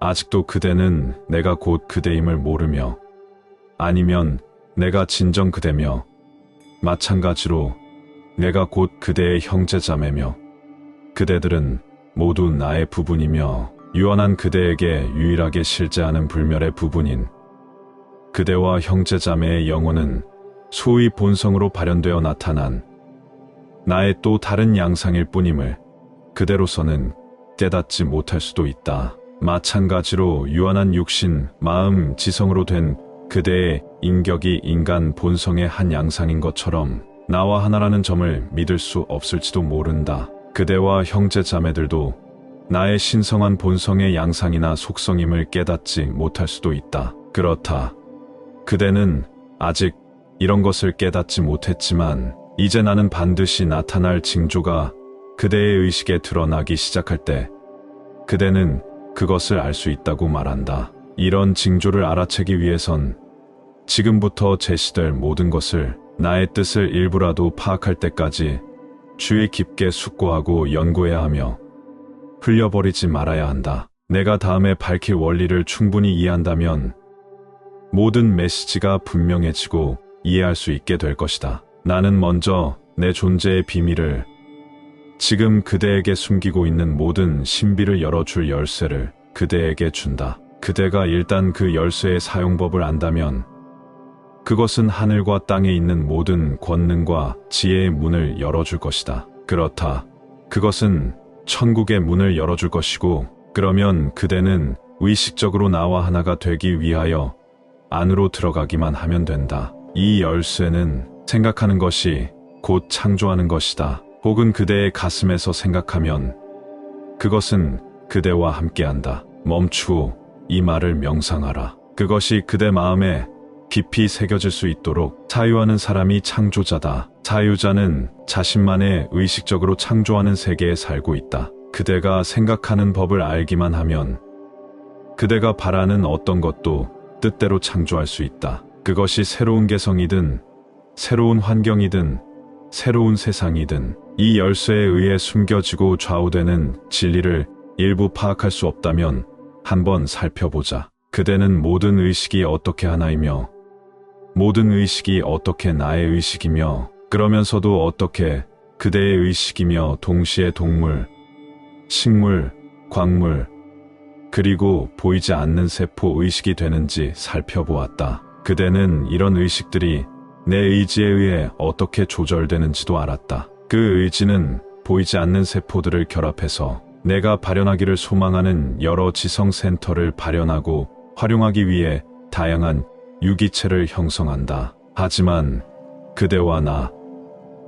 아직도 그대는 내가 곧 그대임을 모르며, 아니면 내가 진정 그대며, 마찬가지로 내가 곧 그대의 형제자매며, 그대들은 모두 나의 부분이며 유언한 그대에게 유일하게 실제하는 불멸의 부분인 그대와 형제자매의 영혼은 소위 본성으로 발현되어 나타난 나의 또 다른 양상일 뿐임을 그대로서는 깨닫지 못할 수도 있다. 마찬가지로 유한한 육신, 마음, 지성으로 된 그대의 인격이 인간 본성의 한 양상인 것처럼 나와 하나라는 점을 믿을 수 없을지도 모른다. 그대와 형제자매들도 나의 신성한 본성의 양상이나 속성임을 깨닫지 못할 수도 있다. 그렇다. 그대는 아직 이런 것을 깨닫지 못했지만 이제 나는 반드시 나타날 징조가 그대의 의식에 드러나기 시작할 때 그대는 그것을 알 수 있다고 말한다. 이런 징조를 알아채기 위해선 지금부터 제시될 모든 것을 나의 뜻을 일부라도 파악할 때까지 주의 깊게 숙고하고 연구해야 하며 흘려버리지 말아야 한다. 내가 다음에 밝힐 원리를 충분히 이해한다면 모든 메시지가 분명해지고 이해할 수 있게 될 것이다. 나는 먼저 내 존재의 비밀을, 지금 그대에게 숨기고 있는 모든 신비를 열어줄 열쇠를 그대에게 준다. 그대가 일단 그 열쇠의 사용법을 안다면 그것은 하늘과 땅에 있는 모든 권능과 지혜의 문을 열어줄 것이다. 그렇다. 그것은 천국의 문을 열어줄 것이고, 그러면 그대는 의식적으로 나와 하나가 되기 위하여 안으로 들어가기만 하면 된다. 이 열쇠는 생각하는 것이 곧 창조하는 것이다. 혹은 그대의 가슴에서 생각하면 그것은 그대와 함께한다. 멈추고 이 말을 명상하라. 그것이 그대 마음에 깊이 새겨질 수 있도록 사유하는 사람이 창조자다. 사유자는 자신만의 의식적으로 창조하는 세계에 살고 있다. 그대가 생각하는 법을 알기만 하면 그대가 바라는 어떤 것도 뜻대로 창조할 수 있다. 그것이 새로운 개성이든 새로운 환경이든 새로운 세상이든 이 열쇠에 의해 숨겨지고 좌우되는 진리를 일부 파악할 수 없다면 한번 살펴보자. 그대는 모든 의식이 어떻게 하나이며 모든 의식이 어떻게 나의 의식이며 그러면서도 어떻게 그대의 의식이며 동시에 동물, 식물, 광물, 그리고 보이지 않는 세포 의식이 되는지 살펴보았다. 그대는 이런 의식들이 내 의지에 의해 어떻게 조절되는지도 알았다. 그 의지는 보이지 않는 세포들을 결합해서 내가 발현하기를 소망하는 여러 지성센터를 발현하고 활용하기 위해 다양한 유기체를 형성한다. 하지만 그대와 나,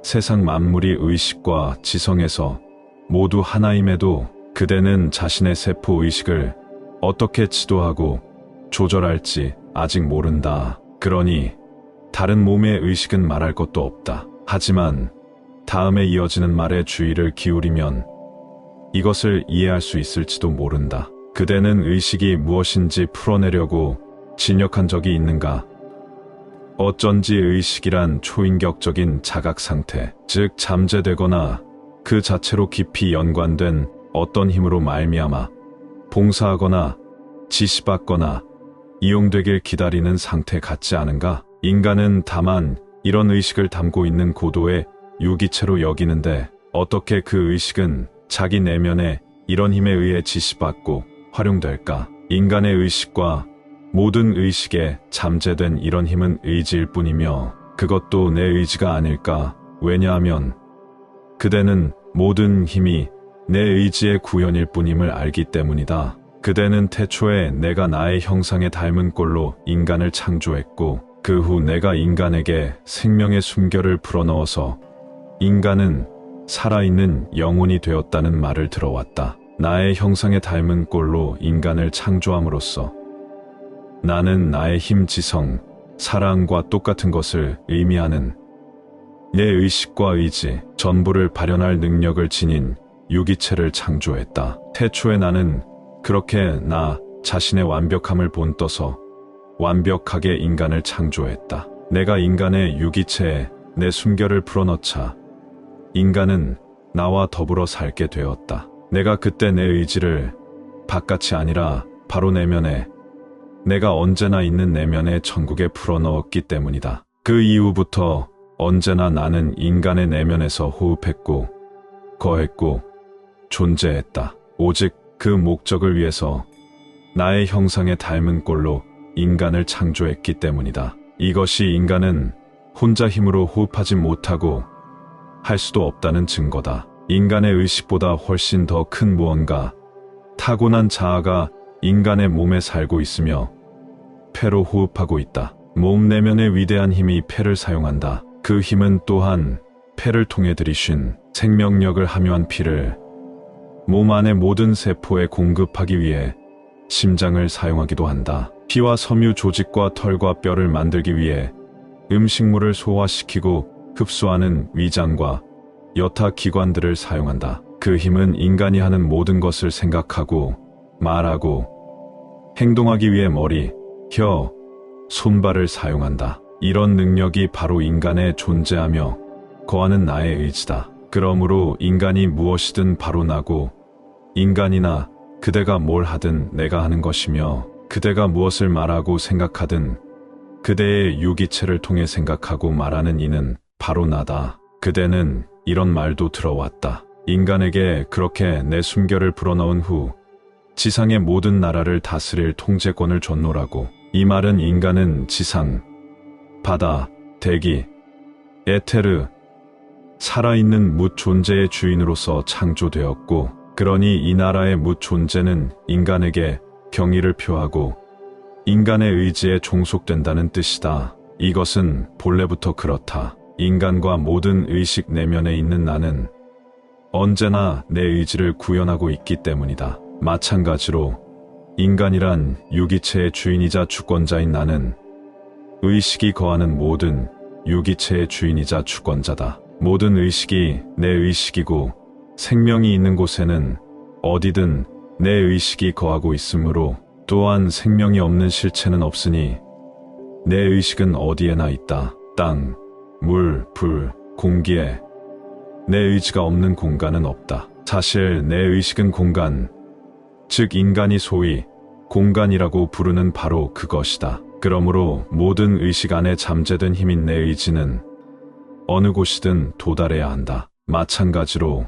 세상 만물이 의식과 지성에서 모두 하나임에도 그대는 자신의 세포 의식을 어떻게 지도하고 조절할지 아직 모른다. 그러니 다른 몸의 의식은 말할 것도 없다. 하지만 다음에 이어지는 말에 주의를 기울이면 이것을 이해할 수 있을지도 모른다. 그대는 의식이 무엇인지 풀어내려고 진역한 적이 있는가? 어쩐지 의식이란 초인격적인 자각 상태, 즉 잠재되거나 그 자체로 깊이 연관된 어떤 힘으로 말미암아 봉사하거나 지시받거나 이용되길 기다리는 상태 같지 않은가? 인간은 다만 이런 의식을 담고 있는 고도의 유기체로 여기는데 어떻게 그 의식은 자기 내면에 이런 힘에 의해 지시받고 활용될까? 인간의 의식과 모든 의식에 잠재된 이런 힘은 의지일 뿐이며 그것도 내 의지가 아닐까? 왜냐하면 그대는 모든 힘이 내 의지의 구현일 뿐임을 알기 때문이다. 그대는 태초에 내가 나의 형상에 닮은 꼴로 인간을 창조했고 그 후 내가 인간에게 생명의 숨결을 불어넣어서 인간은 살아있는 영혼이 되었다는 말을 들어왔다. 나의 형상에 닮은 꼴로 인간을 창조함으로써 나는 나의 힘, 지성, 사랑과 똑같은 것을 의미하는 내 의식과 의지, 전부를 발현할 능력을 지닌 유기체를 창조했다. 태초에 나는 그렇게 나 자신의 완벽함을 본떠서 완벽하게 인간을 창조했다. 내가 인간의 유기체에 내 숨결을 풀어넣자 인간은 나와 더불어 살게 되었다. 내가 그때 내 의지를 바깥이 아니라 바로 내면에, 내가 언제나 있는 내면의 천국에 풀어넣었기 때문이다. 그 이후부터 언제나 나는 인간의 내면에서 호흡했고 거했고 존재했다. 오직 그 목적을 위해서 나의 형상에 닮은 꼴로 인간을 창조했기 때문이다. 이것이 인간은 혼자 힘으로 호흡하지 못하고 할 수도 없다는 증거다. 인간의 의식보다 훨씬 더 큰 무언가, 타고난 자아가 인간의 몸에 살고 있으며 폐로 호흡하고 있다. 몸 내면의 위대한 힘이 폐를 사용한다. 그 힘은 또한 폐를 통해 들이쉰 생명력을 함유한 피를 몸 안의 모든 세포에 공급하기 위해 심장을 사용하기도 한다. 피와 섬유 조직과 털과 뼈를 만들기 위해 음식물을 소화시키고 흡수하는 위장과 여타 기관들을 사용한다. 그 힘은 인간이 하는 모든 것을 생각하고 말하고 행동하기 위해 머리, 혀, 손발을 사용한다. 이런 능력이 바로 인간의 존재하며 거하는 나의 의지다. 그러므로 인간이 무엇이든 바로 나고 인간이나 그대가 뭘 하든 내가 하는 것이며 그대가 무엇을 말하고 생각하든 그대의 유기체를 통해 생각하고 말하는 이는 바로 나다. 그대는 이런 말도 들어왔다. 인간에게 그렇게 내 숨결을 불어넣은 후 지상의 모든 나라를 다스릴 통제권을 줬노라고. 이 말은 인간은 지상, 바다, 대기, 에테르, 살아있는 뭇 존재의 주인으로서 창조되었고, 그러니 이 나라의 뭇 존재는 인간에게 경의를 표하고 인간의 의지에 종속된다는 뜻이다. 이것은 본래부터 그렇다. 인간과 모든 의식 내면에 있는 나는 언제나 내 의지를 구현하고 있기 때문이다. 마찬가지로 인간이란 유기체의 주인이자 주권자인 나는 의식이 거하는 모든 유기체의 주인이자 주권자다. 모든 의식이 내 의식이고 생명이 있는 곳에는 어디든 내 의식이 거하고 있으므로 또한 생명이 없는 실체는 없으니 내 의식은 어디에나 있다. 땅, 물, 불, 공기에 내 의지가 없는 공간은 없다. 사실 내 의식은 공간, 즉 인간이 소위 공간이라고 부르는 바로 그것이다. 그러므로 모든 의식 안에 잠재된 힘인 내 의지는 어느 곳이든 도달해야 한다. 마찬가지로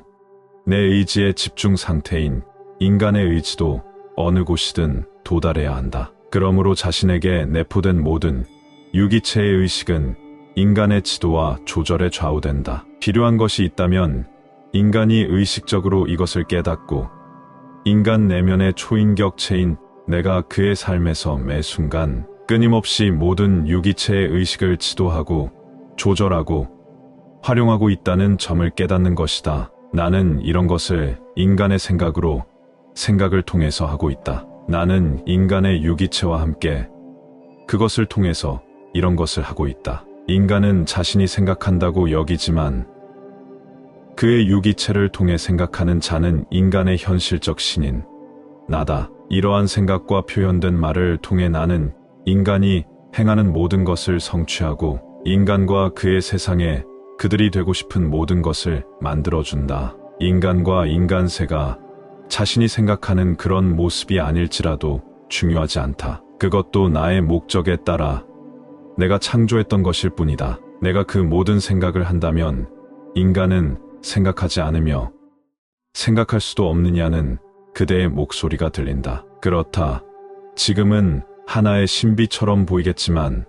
내 의지의 집중 상태인 인간의 의지도 어느 곳이든 도달해야 한다. 그러므로 자신에게 내포된 모든 유기체의 의식은 인간의 지도와 조절에 좌우된다. 필요한 것이 있다면 인간이 의식적으로 이것을 깨닫고 인간 내면의 초인격체인 내가 그의 삶에서 매 순간 끊임없이 모든 유기체의 의식을 지도하고 조절하고 활용하고 있다는 점을 깨닫는 것이다. 나는 이런 것을 인간의 생각으로 생각을 통해서 하고 있다. 나는 인간의 유기체와 함께 그것을 통해서 이런 것을 하고 있다. 인간은 자신이 생각한다고 여기지만 그의 유기체를 통해 생각하는 자는 인간의 현실적 신인 나다. 이러한 생각과 표현된 말을 통해 나는 인간이 행하는 모든 것을 성취하고 인간과 그의 세상에 그들이 되고 싶은 모든 것을 만들어준다. 인간과 인간세가 자신이 생각하는 그런 모습이 아닐지라도 중요하지 않다. 그것도 나의 목적에 따라 내가 창조했던 것일 뿐이다. 내가 그 모든 생각을 한다면 인간은 생각하지 않으며 생각할 수도 없느냐는 그대의 목소리가 들린다. 그렇다. 지금은 하나의 신비처럼 보이겠지만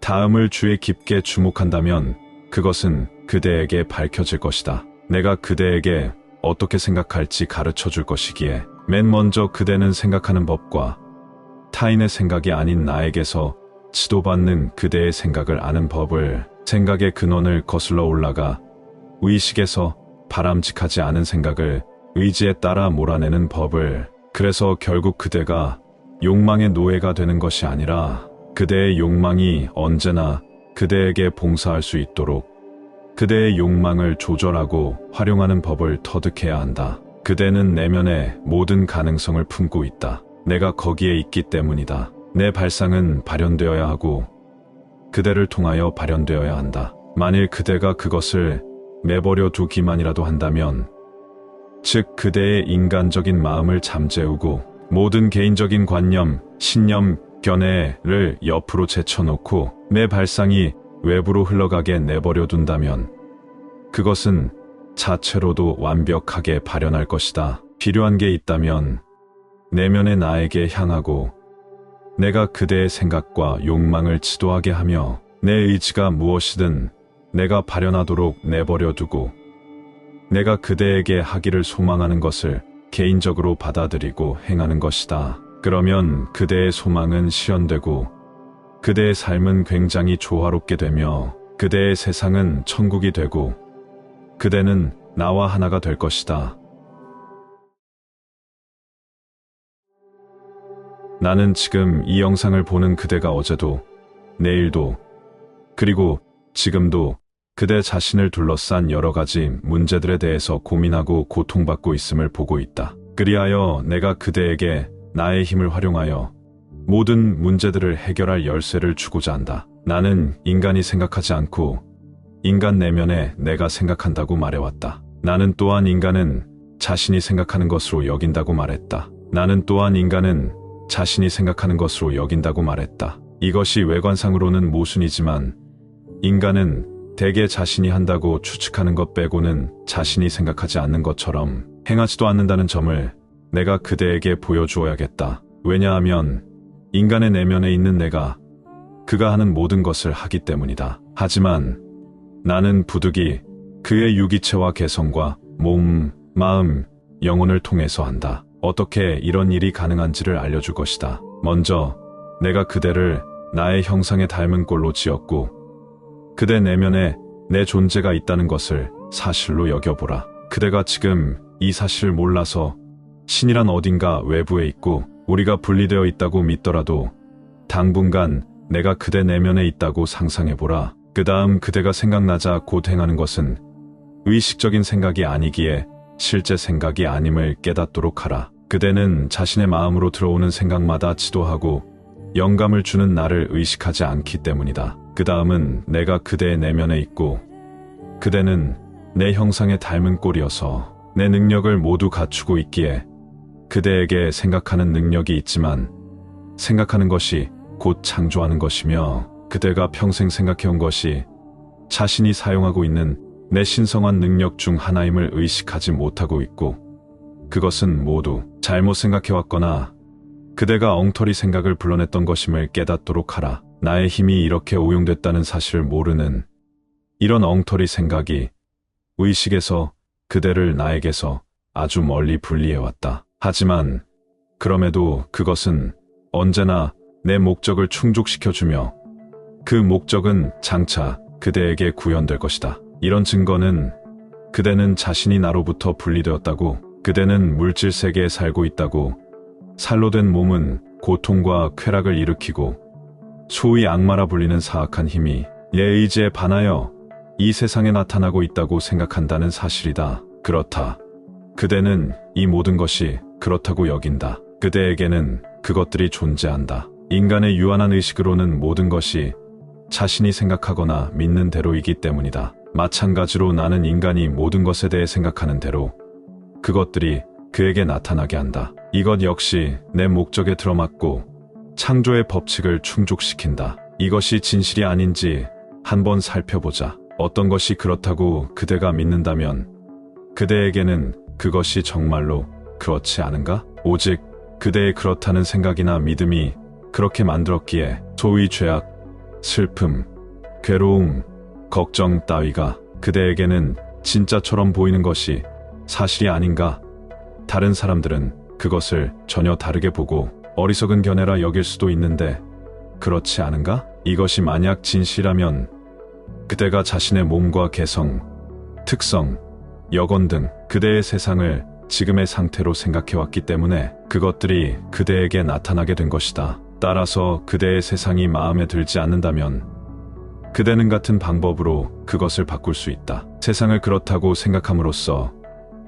다음을 주에 깊게 주목한다면 그것은 그대에게 밝혀질 것이다. 내가 그대에게 어떻게 생각할지 가르쳐 줄 것이기에 맨 먼저 그대는 생각하는 법과 타인의 생각이 아닌 나에게서 지도받는 그대의 생각을 아는 법을, 생각의 근원을 거슬러 올라가 의식에서 바람직하지 않은 생각을 의지에 따라 몰아내는 법을, 그래서 결국 그대가 욕망의 노예가 되는 것이 아니라 그대의 욕망이 언제나 그대에게 봉사할 수 있도록 그대의 욕망을 조절하고 활용하는 법을 터득해야 한다. 그대는 내면에 모든 가능성을 품고 있다. 내가 거기에 있기 때문이다. 내 발상은 발현되어야 하고 그대를 통하여 발현되어야 한다. 만일 그대가 그것을 내버려 두기만이라도 한다면, 즉 그대의 인간적인 마음을 잠재우고 모든 개인적인 관념, 신념, 견해를 옆으로 제쳐놓고 내 발상이 외부로 흘러가게 내버려 둔다면 그것은 자체로도 완벽하게 발현할 것이다. 필요한 게 있다면 내면의 나에게 향하고 내가 그대의 생각과 욕망을 지도하게 하며 내 의지가 무엇이든 내가 발현하도록 내버려 두고 내가 그대에게 하기를 소망하는 것을 개인적으로 받아들이고 행하는 것이다. 그러면 그대의 소망은 실현되고 그대의 삶은 굉장히 조화롭게 되며 그대의 세상은 천국이 되고 그대는 나와 하나가 될 것이다. 나는 지금 이 영상을 보는 그대가 어제도, 내일도, 그리고 지금도 그대 자신을 둘러싼 여러 가지 문제들에 대해서 고민하고 고통받고 있음을 보고 있다. 그리하여 내가 그대에게 나의 힘을 활용하여 모든 문제들을 해결할 열쇠를 주고자 한다. 나는 인간이 생각하지 않고 인간 내면에 내가 생각한다고 말해왔다. 나는 또한 인간은 자신이 생각하는 것으로 여긴다고 말했다. 나는 또한 인간은 자신이 생각하는 것으로 여긴다고 말했다. 이것이 외관상으로는 모순이지만 인간은 대개 자신이 한다고 추측하는 것 빼고는 자신이 생각하지 않는 것처럼 행하지도 않는다는 점을 내가 그대에게 보여주어야겠다. 왜냐하면 인간의 내면에 있는 내가 그가 하는 모든 것을 하기 때문이다. 하지만 나는 부득이 그의 유기체와 개성과 몸, 마음, 영혼을 통해서 한다. 어떻게 이런 일이 가능한지를 알려줄 것이다. 먼저 내가 그대를 나의 형상에 닮은 꼴로 지었고 그대 내면에 내 존재가 있다는 것을 사실로 여겨보라. 그대가 지금 이 사실을 몰라서 신이란 어딘가 외부에 있고 우리가 분리되어 있다고 믿더라도 당분간 내가 그대 내면에 있다고 상상해보라. 그 다음 그대가 생각나자 곧 행하는 것은 의식적인 생각이 아니기에 실제 생각이 아님을 깨닫도록 하라. 그대는 자신의 마음으로 들어오는 생각마다 지도하고 영감을 주는 나를 의식하지 않기 때문이다. 그 다음은 내가 그대의 내면에 있고 그대는 내 형상에 닮은 꼴이어서 내 능력을 모두 갖추고 있기에 그대에게 생각하는 능력이 있지만 생각하는 것이 곧 창조하는 것이며 그대가 평생 생각해온 것이 자신이 사용하고 있는 내 신성한 능력 중 하나임을 의식하지 못하고 있고 그것은 모두 잘못 생각해왔거나 그대가 엉터리 생각을 불러냈던 것임을 깨닫도록 하라. 나의 힘이 이렇게 오용됐다는 사실을 모르는 이런 엉터리 생각이 의식에서 그대를 나에게서 아주 멀리 분리해왔다. 하지만 그럼에도 그것은 언제나 내 목적을 충족시켜주며 그 목적은 장차 그대에게 구현될 것이다. 이런 증거는 그대는 자신이 나로부터 분리되었다고, 그대는 물질 세계에 살고 있다고, 살로 된 몸은 고통과 쾌락을 일으키고 소위 악마라 불리는 사악한 힘이 내 의지에 반하여 이 세상에 나타나고 있다고 생각한다는 사실이다. 그렇다. 그대는 이 모든 것이 그렇다고 여긴다. 그대에게는 그것들이 존재한다. 인간의 유한한 의식으로는 모든 것이 자신이 생각하거나 믿는 대로이기 때문이다. 마찬가지로 나는 인간이 모든 것에 대해 생각하는 대로 그것들이 그에게 나타나게 한다. 이것 역시 내 목적에 들어맞고 창조의 법칙을 충족시킨다. 이것이 진실이 아닌지 한번 살펴보자. 어떤 것이 그렇다고 그대가 믿는다면 그대에게는 그것이 정말로 그렇지 않은가? 오직 그대의 그렇다는 생각이나 믿음이 그렇게 만들었기에 소위 죄악, 슬픔, 괴로움, 걱정 따위가 그대에게는 진짜처럼 보이는 것이 사실이 아닌가? 다른 사람들은 그것을 전혀 다르게 보고 어리석은 견해라 여길 수도 있는데 그렇지 않은가? 이것이 만약 진실이라면 그대가 자신의 몸과 개성, 특성, 여건 등 그대의 세상을 지금의 상태로 생각해왔기 때문에 그것들이 그대에게 나타나게 된 것이다. 따라서 그대의 세상이 마음에 들지 않는다면 그대는 같은 방법으로 그것을 바꿀 수 있다. 세상을 그렇다고 생각함으로써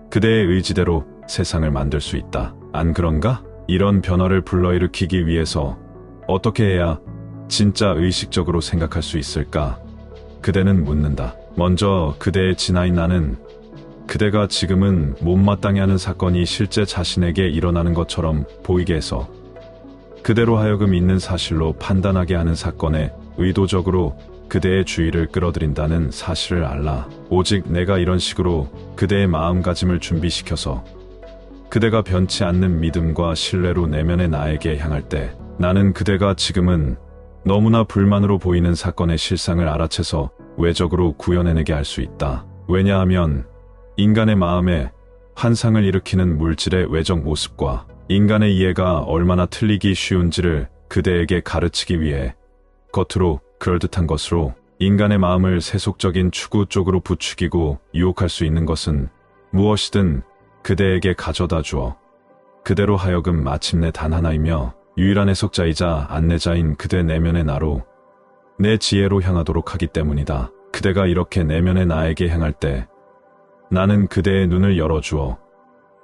그대의 의지대로 세상을 만들 수 있다. 안 그런가? 이런 변화를 불러일으키기 위해서 어떻게 해야 진짜 의식적으로 생각할 수 있을까? 그대는 묻는다. 먼저 그대의 진아인 나는 그대가 지금은 못마땅해 하는 사건이 실제 자신에게 일어나는 것처럼 보이게 해서 그대로 하여금 있는 사실로 판단하게 하는 사건에 의도적으로 그대의 주의를 끌어들인다는 사실을 알라. 오직 내가 이런 식으로 그대의 마음가짐을 준비시켜서 그대가 변치 않는 믿음과 신뢰로 내면의 나에게 향할 때 나는 그대가 지금은 너무나 불만으로 보이는 사건의 실상을 알아채서 외적으로 구현해내게 할 수 있다. 왜냐하면 인간의 마음에 환상을 일으키는 물질의 외적 모습과 인간의 이해가 얼마나 틀리기 쉬운지를 그대에게 가르치기 위해 겉으로 그럴듯한 것으로 인간의 마음을 세속적인 추구 쪽으로 부추기고 유혹할 수 있는 것은 무엇이든 그대에게 가져다 주어 그대로 하여금 마침내 단 하나이며 유일한 해석자이자 안내자인 그대 내면의 나로 내 지혜로 향하도록 하기 때문이다. 그대가 이렇게 내면의 나에게 향할 때 나는 그대의 눈을 열어주어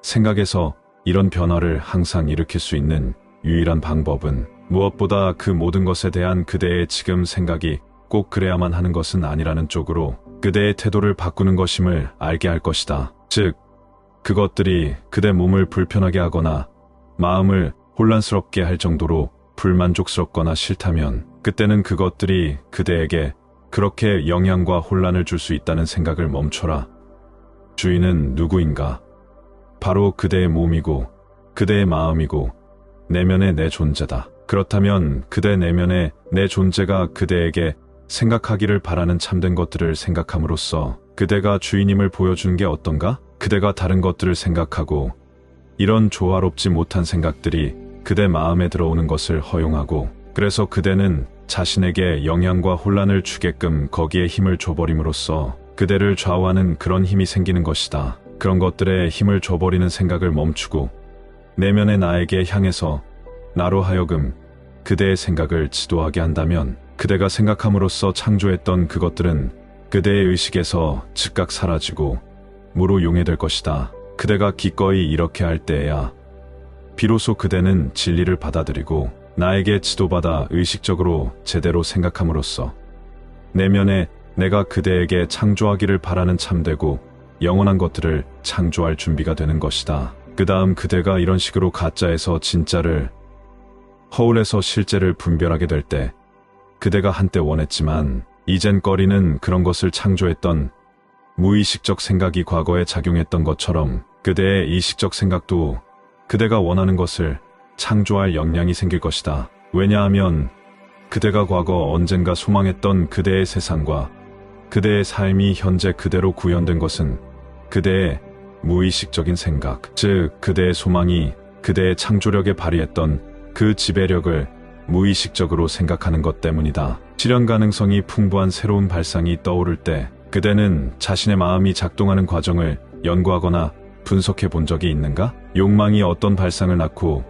생각에서 이런 변화를 항상 일으킬 수 있는 유일한 방법은 무엇보다 그 모든 것에 대한 그대의 지금 생각이 꼭 그래야만 하는 것은 아니라는 쪽으로 그대의 태도를 바꾸는 것임을 알게 할 것이다. 즉, 그것들이 그대 몸을 불편하게 하거나 마음을 혼란스럽게 할 정도로 불만족스럽거나 싫다면 그때는 그것들이 그대에게 그렇게 영향과 혼란을 줄 수 있다는 생각을 멈춰라. 주인은 누구인가? 바로 그대의 몸이고 그대의 마음이고 내면의 내 존재다. 그렇다면 그대 내면의 내 존재가 그대에게 생각하기를 바라는 참된 것들을 생각함으로써 그대가 주인임을 보여주는 게 어떤가? 그대가 다른 것들을 생각하고 이런 조화롭지 못한 생각들이 그대 마음에 들어오는 것을 허용하고 그래서 그대는 자신에게 영향과 혼란을 주게끔 거기에 힘을 줘버림으로써 그대를 좌우하는 그런 힘이 생기는 것이다. 그런 것들에 힘을 줘버리는 생각을 멈추고 내면의 나에게 향해서 나로 하여금 그대의 생각을 지도하게 한다면 그대가 생각함으로써 창조했던 그것들은 그대의 의식에서 즉각 사라지고 무로 용해될 것이다. 그대가 기꺼이 이렇게 할 때에야 비로소 그대는 진리를 받아들이고 나에게 지도받아 의식적으로 제대로 생각함으로써 내면에 내가 그대에게 창조하기를 바라는 참되고 영원한 것들을 창조할 준비가 되는 것이다. 그 다음 그대가 이런 식으로 가짜에서 진짜를, 허울에서 실제를 분별하게 될 때 그대가 한때 원했지만 이젠 꺼리는 그런 것을 창조했던 무의식적 생각이 과거에 작용했던 것처럼 그대의 이식적 생각도 그대가 원하는 것을 창조할 역량이 생길 것이다. 왜냐하면 그대가 과거 언젠가 소망했던 그대의 세상과 그대의 삶이 현재 그대로 구현된 것은 그대의 무의식적인 생각, 즉 그대의 소망이 그대의 창조력에 발휘했던 그 지배력을 무의식적으로 생각하는 것 때문이다. 실현 가능성이 풍부한 새로운 발상이 떠오를 때 그대는 자신의 마음이 작동하는 과정을 연구하거나 분석해 본 적이 있는가? 욕망이 어떤 발상을 낳고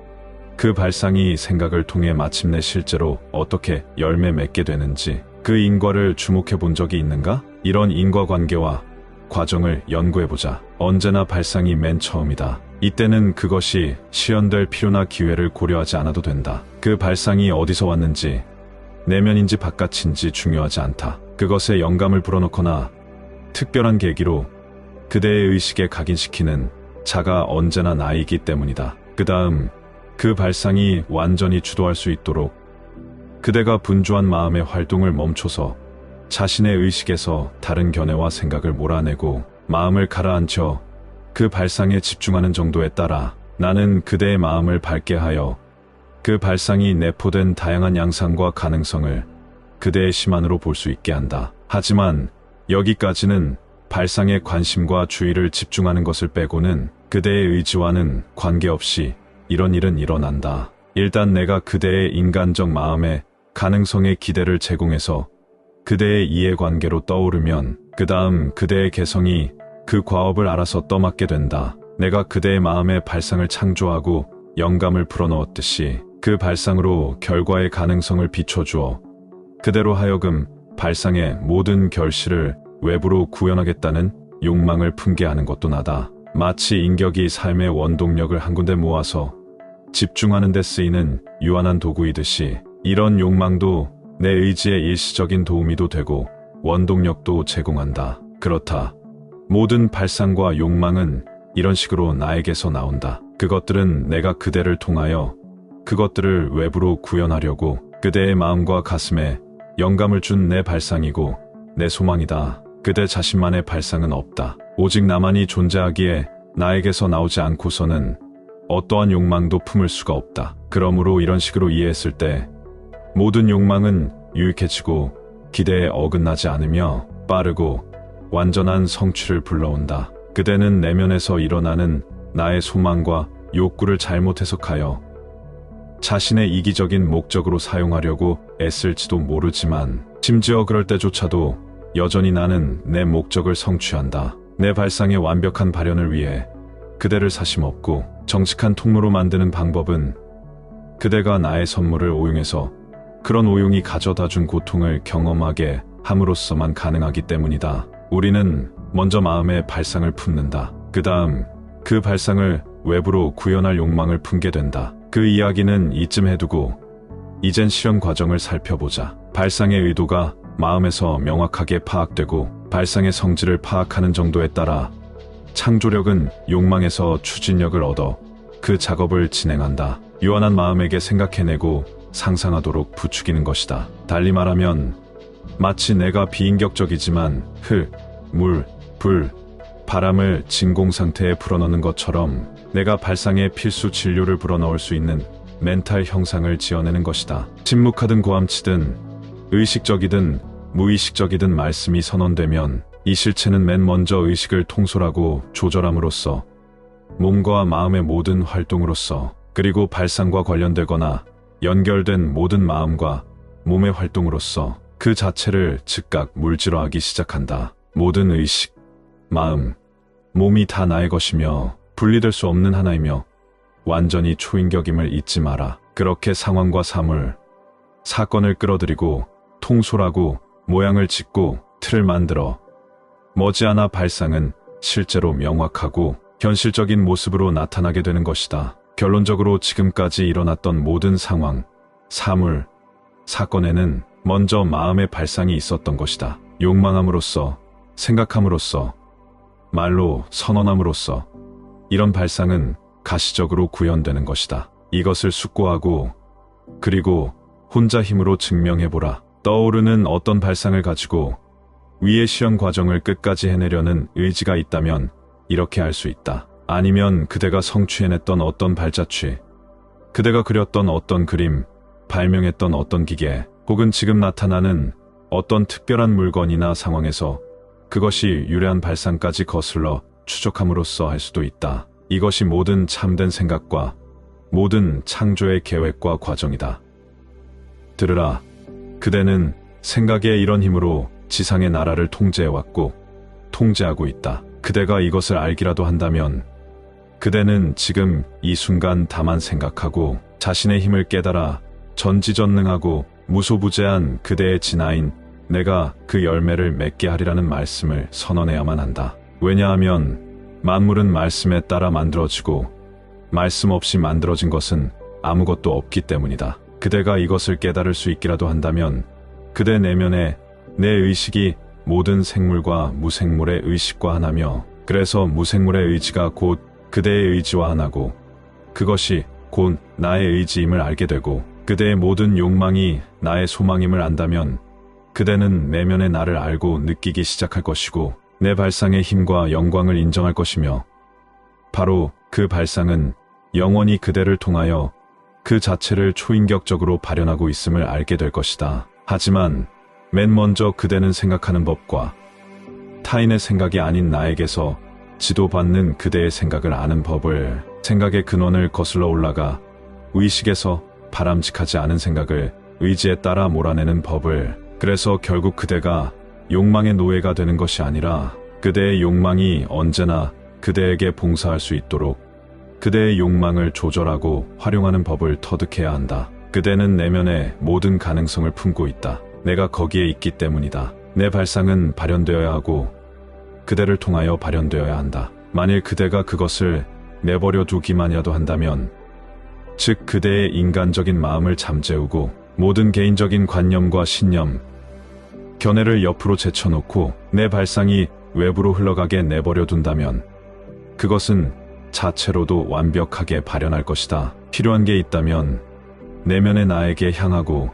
그 발상이 생각을 통해 마침내 실제로 어떻게 열매 맺게 되는지 그 인과를 주목해 본 적이 있는가? 이런 인과관계와 과정을 연구해보자. 언제나 발상이 맨 처음이다. 이때는 그것이 실현될 필요나 기회를 고려하지 않아도 된다. 그 발상이 어디서 왔는지 내면인지 바깥인지 중요하지 않다. 그것에 영감을 불어넣거나 특별한 계기로 그대의 의식에 각인시키는 자가 언제나 나이기 때문이다. 그 다음 그 발상이 완전히 주도할 수 있도록 그대가 분주한 마음의 활동을 멈춰서 자신의 의식에서 다른 견해와 생각을 몰아내고 마음을 가라앉혀 그 발상에 집중하는 정도에 따라 나는 그대의 마음을 밝게 하여 그 발상이 내포된 다양한 양상과 가능성을 그대의 시만으로 볼 수 있게 한다. 하지만 여기까지는 발상에 관심과 주의를 집중하는 것을 빼고는 그대의 의지와는 관계없이 이런 일은 일어난다. 일단 내가 그대의 인간적 마음의 가능성에 기대를 제공해서 그대의 이해관계로 떠오르면 그 다음 그대의 개성이 그 과업을 알아서 떠맡게 된다. 내가 그대의 마음의 발상을 창조하고 영감을 불어넣었듯이 그 발상으로 결과의 가능성을 비춰주어 그대로 하여금 발상의 모든 결실을 외부로 구현하겠다는 욕망을 품게 하는 것도 나다. 마치 인격이 삶의 원동력을 한 군데 모아서 집중하는 데 쓰이는 유한한 도구이듯이 이런 욕망도 내 의지의 일시적인 도우미도 되고 원동력도 제공한다. 그렇다. 모든 발상과 욕망은 이런 식으로 나에게서 나온다. 그것들은 내가 그대를 통하여 그것들을 외부로 구현하려고 그대의 마음과 가슴에 영감을 준 내 발상이고 내 소망이다. 그대 자신만의 발상은 없다. 오직 나만이 존재하기에 나에게서 나오지 않고서는 어떠한 욕망도 품을 수가 없다. 그러므로 이런 식으로 이해했을 때 모든 욕망은 유익해지고 기대에 어긋나지 않으며 빠르고 완전한 성취를 불러온다. 그대는 내면에서 일어나는 나의 소망과 욕구를 잘못 해석하여 자신의 이기적인 목적으로 사용하려고 애쓸지도 모르지만 심지어 그럴 때조차도 여전히 나는 내 목적을 성취한다. 내 발상의 완벽한 발현을 위해 그대를 사심없고 정직한 통로로 만드는 방법은 그대가 나의 선물을 오용해서 그런 오용이 가져다준 고통을 경험하게 함으로써만 가능하기 때문이다. 우리는 먼저 마음의 발상을 품는다. 그 다음 그 발상을 외부로 구현할 욕망을 품게 된다. 그 이야기는 이쯤 해두고 이젠 실현 과정을 살펴보자. 발상의 의도가 마음에서 명확하게 파악되고 발상의 성질을 파악하는 정도에 따라 창조력은 욕망에서 추진력을 얻어 그 작업을 진행한다. 유한한 마음에게 생각해내고 상상하도록 부추기는 것이다. 달리 말하면 마치 내가 비인격적이지만 흙, 물, 불, 바람을 진공 상태에 불어넣는 것처럼 내가 발상의 필수 진료를 불어넣을 수 있는 멘탈 형상을 지어내는 것이다. 침묵하든 고함치든 의식적이든 무의식적이든 말씀이 선언되면 이 실체는 맨 먼저 의식을 통솔하고 조절함으로써 몸과 마음의 모든 활동으로써 그리고 발상과 관련되거나 연결된 모든 마음과 몸의 활동으로써 그 자체를 즉각 물질화하기 시작한다. 모든 의식, 마음, 몸이 다 나의 것이며 분리될 수 없는 하나이며 완전히 초인격임을 잊지 마라. 그렇게 상황과 사물, 사건을 끌어들이고 통솔하고 모양을 짓고 틀을 만들어 머지않아 발상은 실제로 명확하고 현실적인 모습으로 나타나게 되는 것이다. 결론적으로 지금까지 일어났던 모든 상황, 사물, 사건에는 먼저 마음의 발상이 있었던 것이다. 욕망함으로써, 생각함으로써, 말로 선언함으로써 이런 발상은 가시적으로 구현되는 것이다. 이것을 숙고하고 그리고 혼자 힘으로 증명해보라. 떠오르는 어떤 발상을 가지고 위의 시험 과정을 끝까지 해내려는 의지가 있다면 이렇게 할 수 있다. 아니면 그대가 성취해냈던 어떤 발자취, 그대가 그렸던 어떤 그림, 발명했던 어떤 기계, 혹은 지금 나타나는 어떤 특별한 물건이나 상황에서 그것이 유래한 발상까지 거슬러 추적함으로써 할 수도 있다. 이것이 모든 참된 생각과 모든 창조의 계획과 과정이다. 들으라. 그대는 생각의 이런 힘으로 지상의 나라를 통제해왔고 통제하고 있다. 그대가 이것을 알기라도 한다면 그대는 지금 이 순간 다만 생각하고 자신의 힘을 깨달아 전지전능하고 무소부재한 그대의 진화인 내가 그 열매를 맺게 하리라는 말씀을 선언해야만 한다. 왜냐하면 만물은 말씀에 따라 만들어지고 말씀 없이 만들어진 것은 아무것도 없기 때문이다. 그대가 이것을 깨달을 수 있기라도 한다면 그대 내면에 내 의식이 모든 생물과 무생물의 의식과 하나며 그래서 무생물의 의지가 곧 그대의 의지와 하나고 그것이 곧 나의 의지임을 알게 되고 그대의 모든 욕망이 나의 소망임을 안다면 그대는 내면의 나를 알고 느끼기 시작할 것이고 내 발상의 힘과 영광을 인정할 것이며 바로 그 발상은 영원히 그대를 통하여 그 자체를 초인격적으로 발현하고 있음을 알게 될 것이다. 하지만 맨 먼저 그대는 생각하는 법과 타인의 생각이 아닌 나에게서 지도받는 그대의 생각을 아는 법을 생각의 근원을 거슬러 올라가 의식에서 바람직하지 않은 생각을 의지에 따라 몰아내는 법을 그래서 결국 그대가 욕망의 노예가 되는 것이 아니라 그대의 욕망이 언제나 그대에게 봉사할 수 있도록 그대의 욕망을 조절하고 활용하는 법을 터득해야 한다. 그대는 내면의 모든 가능성을 품고 있다. 내가 거기에 있기 때문이다. 내 발상은 발현되어야 하고 그대를 통하여 발현되어야 한다. 만일 그대가 그것을 내버려 두기만이라도 한다면 즉 그대의 인간적인 마음을 잠재우고 모든 개인적인 관념과 신념, 견해를 옆으로 제쳐놓고 내 발상이 외부로 흘러가게 내버려 둔다면 그것은 자체로도 완벽하게 발현할 것이다. 필요한 게 있다면 내면의 나에게 향하고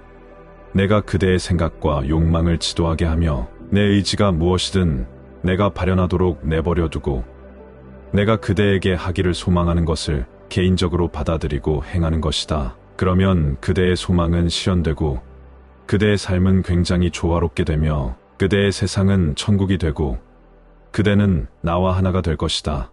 내가 그대의 생각과 욕망을 지도하게 하며 내 의지가 무엇이든 내가 발현하도록 내버려 두고 내가 그대에게 하기를 소망하는 것을 개인적으로 받아들이고 행하는 것이다. 그러면 그대의 소망은 실현되고 그대의 삶은 굉장히 조화롭게 되며 그대의 세상은 천국이 되고 그대는 나와 하나가 될 것이다.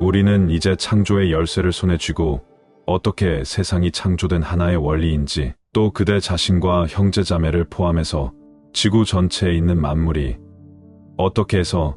우리는 이제 창조의 열쇠를 손에 쥐고 어떻게 세상이 창조된 하나의 원리인지, 또 그대 자신과 형제자매를 포함해서 지구 전체에 있는 만물이 어떻게 해서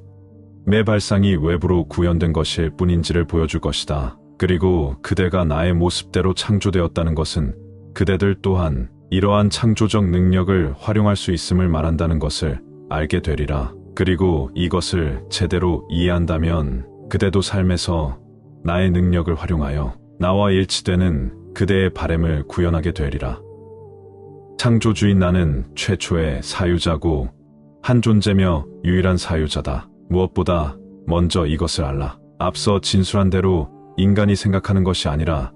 내 발상이 외부로 구현된 것일 뿐인지를 보여줄 것이다. 그리고 그대가 나의 모습대로 창조되었다는 것은 그대들 또한 이러한 창조적 능력을 활용할 수 있음을 말한다는 것을 알게 되리라. 그리고 이것을 제대로 이해한다면 그대도 삶에서 나의 능력을 활용하여 나와 일치되는 그대의 바램을 구현하게 되리라. 창조주인 나는 최초의 사유자고 한 존재며 유일한 사유자다. 무엇보다 먼저 이것을 알라. 앞서 진술한 대로 인간이 생각하는 것이 아니라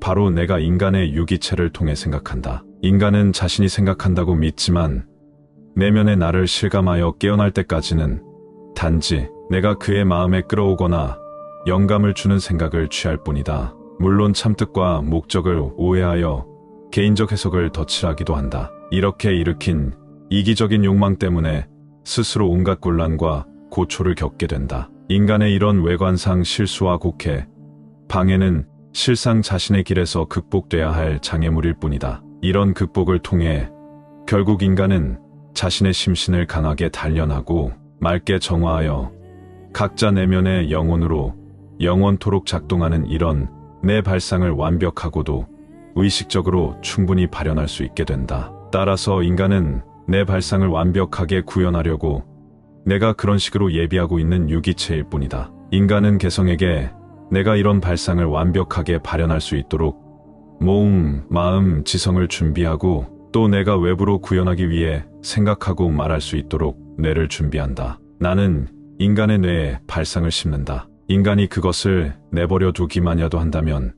바로 내가 인간의 유기체를 통해 생각한다. 인간은 자신이 생각한다고 믿지만 내면의 나를 실감하여 깨어날 때까지는 단지 내가 그의 마음에 끌어오거나 영감을 주는 생각을 취할 뿐이다. 물론 참뜻과 목적을 오해하여 개인적 해석을 덧칠하기도 한다. 이렇게 일으킨 이기적인 욕망 때문에 스스로 온갖 곤란과 고초를 겪게 된다. 인간의 이런 외관상 실수와 곡해, 방해는 실상 자신의 길에서 극복돼야 할 장애물일 뿐이다. 이런 극복을 통해 결국 인간은 자신의 심신을 강하게 단련하고 맑게 정화하여 각자 내면의 영혼으로 영원토록 작동하는 이런 내 발상을 완벽하고도 의식적으로 충분히 발현할 수 있게 된다. 따라서 인간은 내 발상을 완벽하게 구현하려고 내가 그런 식으로 예비하고 있는 유기체일 뿐이다. 인간은 개성에게 내가 이런 발상을 완벽하게 발현할 수 있도록 몸, 마음, 지성을 준비하고 또 내가 외부로 구현하기 위해 생각하고 말할 수 있도록 뇌를 준비한다. 나는 인간의 뇌에 발상을 심는다. 인간이 그것을 내버려 두기만이라도 한다면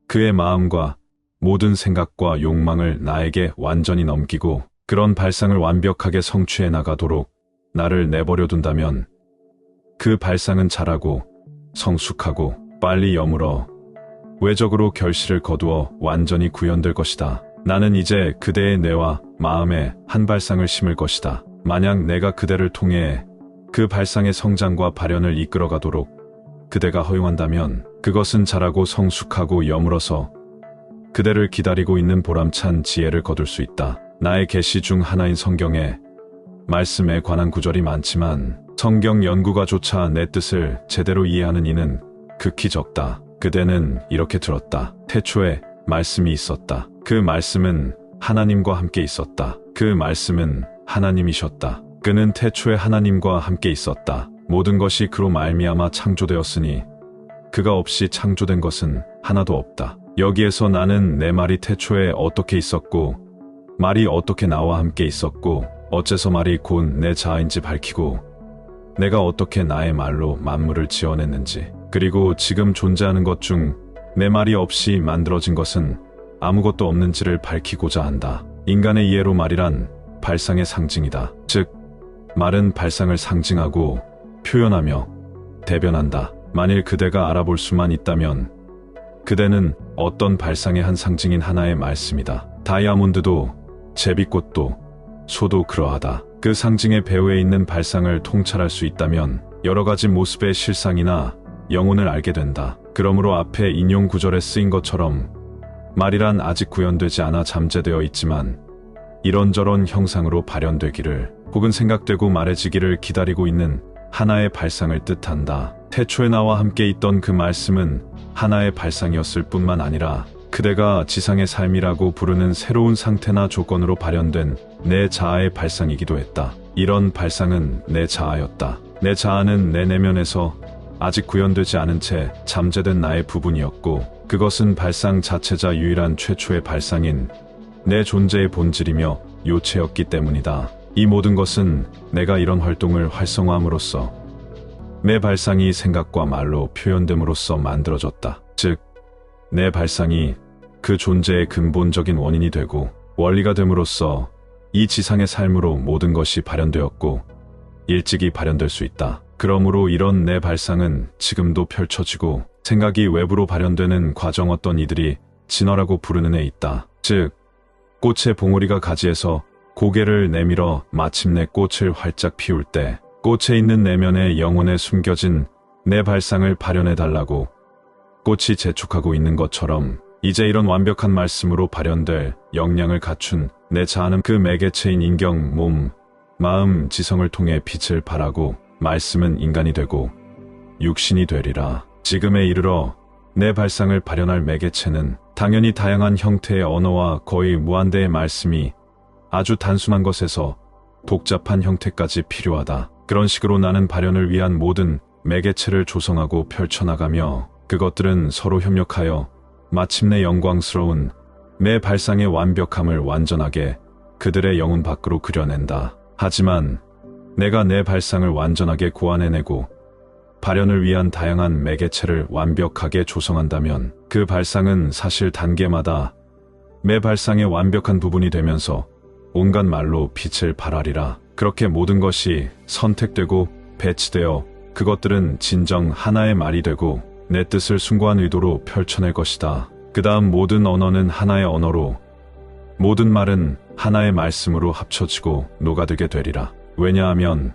그의 마음과 모든 생각과 욕망을 나에게 완전히 넘기고 그런 발상을 완벽하게 성취해 나가도록 나를 내버려 둔다면 그 발상은 자라고 성숙하고 빨리 여물어 외적으로 결실을 거두어 완전히 구현될 것이다. 나는 이제 그대의 뇌와 마음에 한 발상을 심을 것이다. 만약 내가 그대를 통해 그 발상의 성장과 발현을 이끌어가도록 그대가 허용한다면 그것은 자라고 성숙하고 여물어서 그대를 기다리고 있는 보람찬 지혜를 거둘 수 있다. 나의 계시 중 하나인 성경에 말씀에 관한 구절이 많지만 성경 연구가조차 내 뜻을 제대로 이해하는 이는 극히 적다. 그대는 이렇게 들었다. 태초에 말씀이 있었다. 그 말씀은 하나님과 함께 있었다. 그 말씀은 하나님이셨다. 그는 태초에 하나님과 함께 있었다. 모든 것이 그로 말미암아 창조되었으니 그가 없이 창조된 것은 하나도 없다. 여기에서 나는 내 말이 태초에 어떻게 있었고 말이 어떻게 나와 함께 있었고 어째서 말이 곧 내 자아인지 밝히고 내가 어떻게 나의 말로 만물을 지어냈는지, 그리고 지금 존재하는 것 중 내 말이 없이 만들어진 것은 아무것도 없는지를 밝히고자 한다. 인간의 이해로 말이란 발상의 상징이다. 즉 말은 발상을 상징하고 표현하며 대변한다. 만일 그대가 알아볼 수만 있다면 그대는 어떤 발상의 한 상징인 하나의 말씀이다. 다이아몬드도 제비꽃도 소도 그러하다. 그 상징의 배후에 있는 발상을 통찰할 수 있다면 여러 가지 모습의 실상이나 영혼을 알게 된다. 그러므로 앞에 인용 구절에 쓰인 것처럼 말이란 아직 구현되지 않아 잠재되어 있지만 이런저런 형상으로 발현되기를 혹은 생각되고 말해지기를 기다리고 있는 하나의 발상을 뜻한다. 태초에 나와 함께 있던 그 말씀은 하나의 발상이었을 뿐만 아니라 그대가 지상의 삶이라고 부르는 새로운 상태나 조건으로 발현된 내 자아의 발상이기도 했다. 이런 발상은 내 자아였다. 내 자아는 내 내면에서 아직 구현되지 않은 채 잠재된 나의 부분이었고, 그것은 발상 자체자 유일한 최초의 발상인 내 존재의 본질이며 요체였기 때문이다. 이 모든 것은 내가 이런 활동을 활성화함으로써 내 발상이 생각과 말로 표현됨으로써 만들어졌다. 즉, 내 발상이 그 존재의 근본적인 원인이 되고 원리가 됨으로써 이 지상의 삶으로 모든 것이 발현되었고 일찍이 발현될 수 있다. 그러므로 이런 내 발상은 지금도 펼쳐지고 생각이 외부로 발현되는 과정, 어떤 이들이 진화라고 부르는 애 있다. 즉, 꽃의 봉오리가 가지에서 고개를 내밀어 마침내 꽃을 활짝 피울 때 꽃에 있는 내면의 영혼에 숨겨진 내 발상을 발현해달라고 꽃이 재촉하고 있는 것처럼, 이제 이런 완벽한 말씀으로 발현될 역량을 갖춘 내 자아는 그 매개체인 인경, 몸, 마음, 지성을 통해 빛을 발하고 말씀은 인간이 되고 육신이 되리라. 지금에 이르러 내 발상을 발현할 매개체는 당연히 다양한 형태의 언어와 거의 무한대의 말씀이 아주 단순한 것에서 복잡한 형태까지 필요하다. 그런 식으로 나는 발현을 위한 모든 매개체를 조성하고 펼쳐나가며 그것들은 서로 협력하여 마침내 영광스러운 내 발상의 완벽함을 완전하게 그들의 영혼 밖으로 그려낸다. 하지만 내가 내 발상을 완전하게 고안해내고 발현을 위한 다양한 매개체를 완벽하게 조성한다면 그 발상은 사실 단계마다 내 발상의 완벽한 부분이 되면서 온갖 말로 빛을 발하리라. 그렇게 모든 것이 선택되고 배치되어 그것들은 진정 하나의 말이 되고 내 뜻을 숭고한 의도로 펼쳐낼 것이다. 그 다음 모든 언어는 하나의 언어로, 모든 말은 하나의 말씀으로 합쳐지고 녹아들게 되리라. 왜냐하면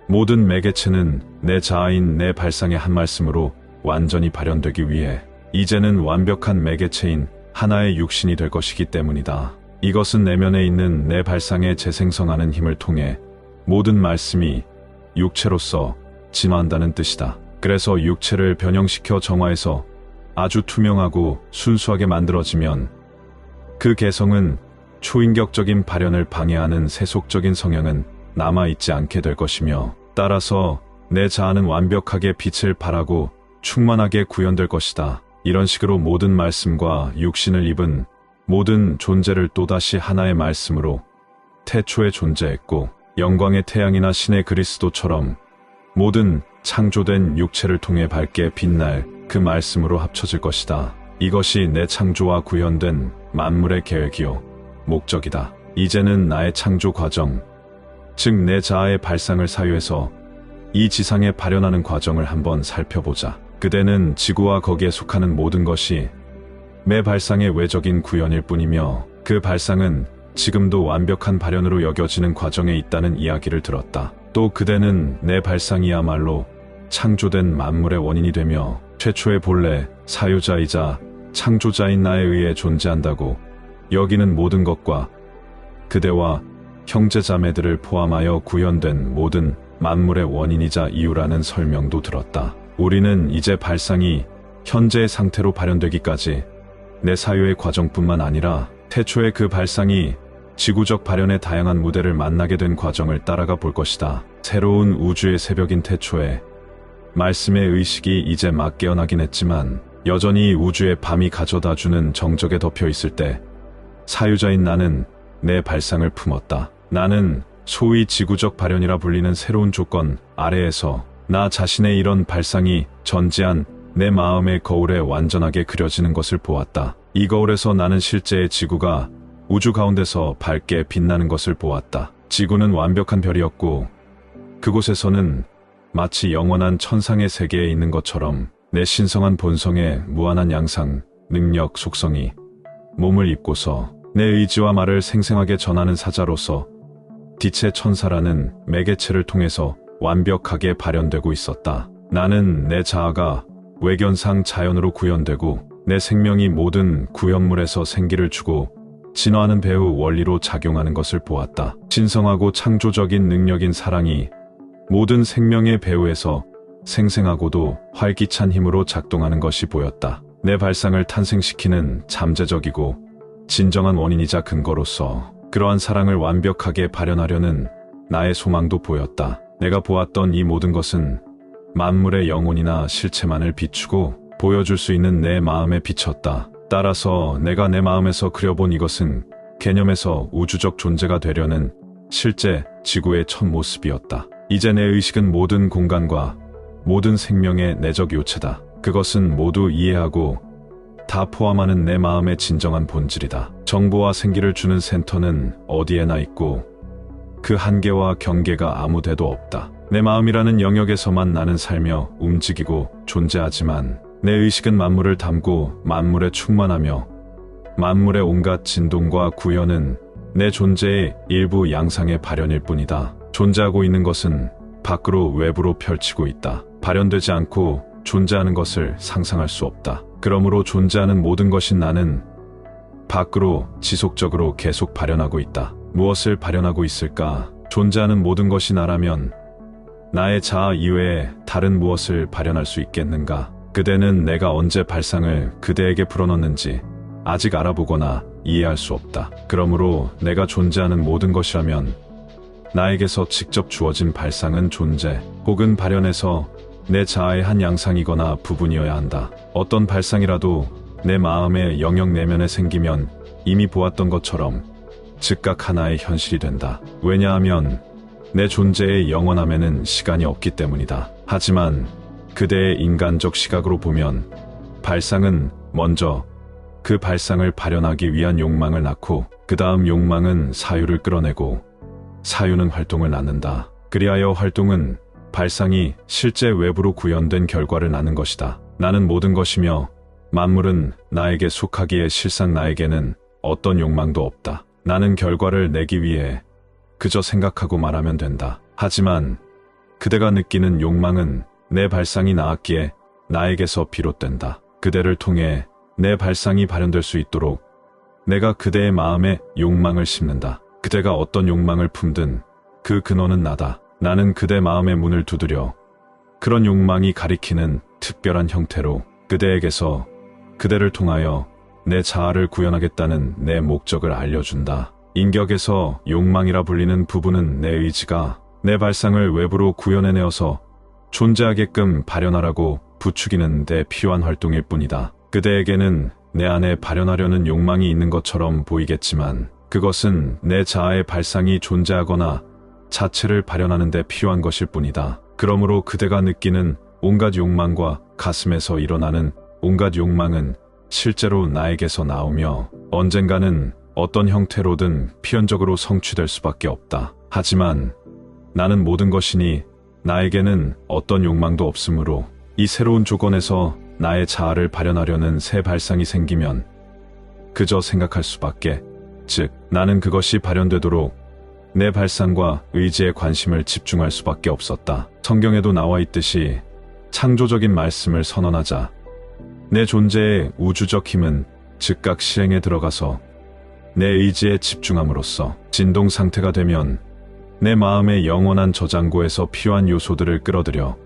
모든 매개체는 내 자아인 내 발상의 한 말씀으로 완전히 발현되기 위해 이제는 완벽한 매개체인 하나의 육신이 될 것이기 때문이다. 이것은 내면에 있는 내 발상의 재생성하는 힘을 통해 모든 말씀이 육체로서 진화한다는 뜻이다. 그래서 육체를 변형시켜 정화해서 아주 투명하고 순수하게 만들어지면 그 개성은 초인격적인 발현을 방해하는 세속적인 성향은 남아있지 않게 될 것이며, 따라서 내 자아는 완벽하게 빛을 발하고 충만하게 구현될 것이다. 이런 식으로 모든 말씀과 육신을 입은 모든 존재를 또다시 하나의 말씀으로 태초에 존재했고, 영광의 태양이나 신의 그리스도처럼 모든 창조된 육체를 통해 밝게 빛날 그 말씀으로 합쳐질 것이다. 이것이 내 창조와 구현된 만물의 계획이요 목적이다. 이제는 나의 창조 과정, 즉 내 자아의 발상을 사유해서 이 지상에 발현하는 과정을 한번 살펴보자. 그대는 지구와 거기에 속하는 모든 것이 내 발상의 외적인 구현일 뿐이며 그 발상은 지금도 완벽한 발현으로 여겨지는 과정에 있다는 이야기를 들었다. 또 그대는 내 발상이야말로 창조된 만물의 원인이 되며 최초의 본래 사유자이자 창조자인 나에 의해 존재한다고 여기는 모든 것과 그대와 형제자매들을 포함하여 구현된 모든 만물의 원인이자 이유라는 설명도 들었다. 우리는 이제 발상이 현재의 상태로 발현되기까지 내 사유의 과정뿐만 아니라 태초의 그 발상이 지구적 발현의 다양한 무대를 만나게 된 과정을 따라가 볼 것이다. 새로운 우주의 새벽인 태초에 말씀의 의식이 이제 막 깨어나긴 했지만 여전히 우주의 밤이 가져다주는 정적에 덮여 있을 때 사유자인 나는 내 발상을 품었다. 나는 소위 지구적 발현이라 불리는 새로운 조건 아래에서 나 자신의 이런 발상이 전지한 내 마음의 거울에 완전하게 그려지는 것을 보았다. 이 거울에서 나는 실제의 지구가 우주 가운데서 밝게 빛나는 것을 보았다. 지구는 완벽한 별이었고 그곳에서는 마치 영원한 천상의 세계에 있는 것처럼 내 신성한 본성의 무한한 양상, 능력, 속성이 몸을 입고서 내 의지와 말을 생생하게 전하는 사자로서 빛의 천사라는 매개체를 통해서 완벽하게 발현되고 있었다. 나는 내 자아가 외견상 자연으로 구현되고 내 생명이 모든 구현물에서 생기를 주고 진화하는 배후 원리로 작용하는 것을 보았다. 신성하고 창조적인 능력인 사랑이 모든 생명의 배후에서 생생하고도 활기찬 힘으로 작동하는 것이 보였다. 내 발상을 탄생시키는 잠재적이고 진정한 원인이자 근거로서 그러한 사랑을 완벽하게 발현하려는 나의 소망도 보였다. 내가 보았던 이 모든 것은 만물의 영혼이나 실체만을 비추고 보여줄 수 있는 내 마음에 비쳤다. 따라서 내가 내 마음에서 그려본 이것은 개념에서 우주적 존재가 되려는 실제 지구의 첫 모습이었다. 이제 내 의식은 모든 공간과 모든 생명의 내적 요체다. 그것은 모두 이해하고 다 포함하는 내 마음의 진정한 본질이다. 정보와 생기를 주는 센터는 어디에나 있고 그 한계와 경계가 아무 데도 없다. 내 마음이라는 영역에서만 나는 살며 움직이고 존재하지만 내 의식은 만물을 담고 만물에 충만하며 만물의 온갖 진동과 구현은 내 존재의 일부 양상의 발현일 뿐이다. 존재하고 있는 것은 밖으로 외부로 펼치고 있다. 발현되지 않고 존재하는 것을 상상할 수 없다. 그러므로 존재하는 모든 것인 나는 밖으로 지속적으로 계속 발현하고 있다. 무엇을 발현하고 있을까? 존재하는 모든 것이 나라면 나의 자아 이외에 다른 무엇을 발현할 수 있겠는가? 그대는 내가 언제 발상을 그대에게 불어넣는지 아직 알아보거나 이해할 수 없다. 그러므로 내가 존재하는 모든 것이라면 나에게서 직접 주어진 발상은 존재 혹은 발현에서 내 자아의 한 양상이거나 부분이어야 한다. 어떤 발상이라도 내 마음의 영역 내면에 생기면 이미 보았던 것처럼 즉각 하나의 현실이 된다. 왜냐하면 내 존재의 영원함에는 시간이 없기 때문이다. 하지만 그대의 인간적 시각으로 보면 발상은 먼저 그 발상을 발현하기 위한 욕망을 낳고 그 다음 욕망은 사유를 끌어내고 사유는 활동을 낳는다. 그리하여 활동은 발상이 실제 외부로 구현된 결과를 낳는 것이다. 나는 모든 것이며 만물은 나에게 속하기에 실상 나에게는 어떤 욕망도 없다. 나는 결과를 내기 위해 그저 생각하고 말하면 된다. 하지만 그대가 느끼는 욕망은 내 발상이 낳았기에 나에게서 비롯된다. 그대를 통해 내 발상이 발현될 수 있도록 내가 그대의 마음에 욕망을 심는다. 그대가 어떤 욕망을 품든 그 근원은 나다. 나는 그대 마음의 문을 두드려 그런 욕망이 가리키는 특별한 형태로 그대에게서 그대를 통하여 내 자아를 구현하겠다는 내 목적을 알려준다. 인격에서 욕망이라 불리는 부분은 내 의지가 내 발상을 외부로 구현해내어서 존재하게끔 발현하라고 부추기는 데 필요한 활동일 뿐이다. 그대에게는 내 안에 발현하려는 욕망이 있는 것처럼 보이겠지만 그것은 내 자아의 발상이 존재하거나 자체를 발현하는 데 필요한 것일 뿐이다. 그러므로 그대가 느끼는 온갖 욕망과 가슴에서 일어나는 온갖 욕망은 실제로 나에게서 나오며 언젠가는 어떤 형태로든 필연적으로 성취될 수밖에 없다. 하지만 나는 모든 것이니 나에게는 어떤 욕망도 없으므로 이 새로운 조건에서 나의 자아를 발현하려는 새 발상이 생기면 그저 생각할 수밖에, 즉 나는 그것이 발현되도록 내 발상과 의지에 관심을 집중할 수밖에 없었다. 성경에도 나와 있듯이 창조적인 말씀을 선언하자 내 존재의 우주적 힘은 즉각 실행에 들어가서 내 의지에 집중함으로써 진동 상태가 되면 내 마음의 영원한 저장고에서 필요한 요소들을 끌어들여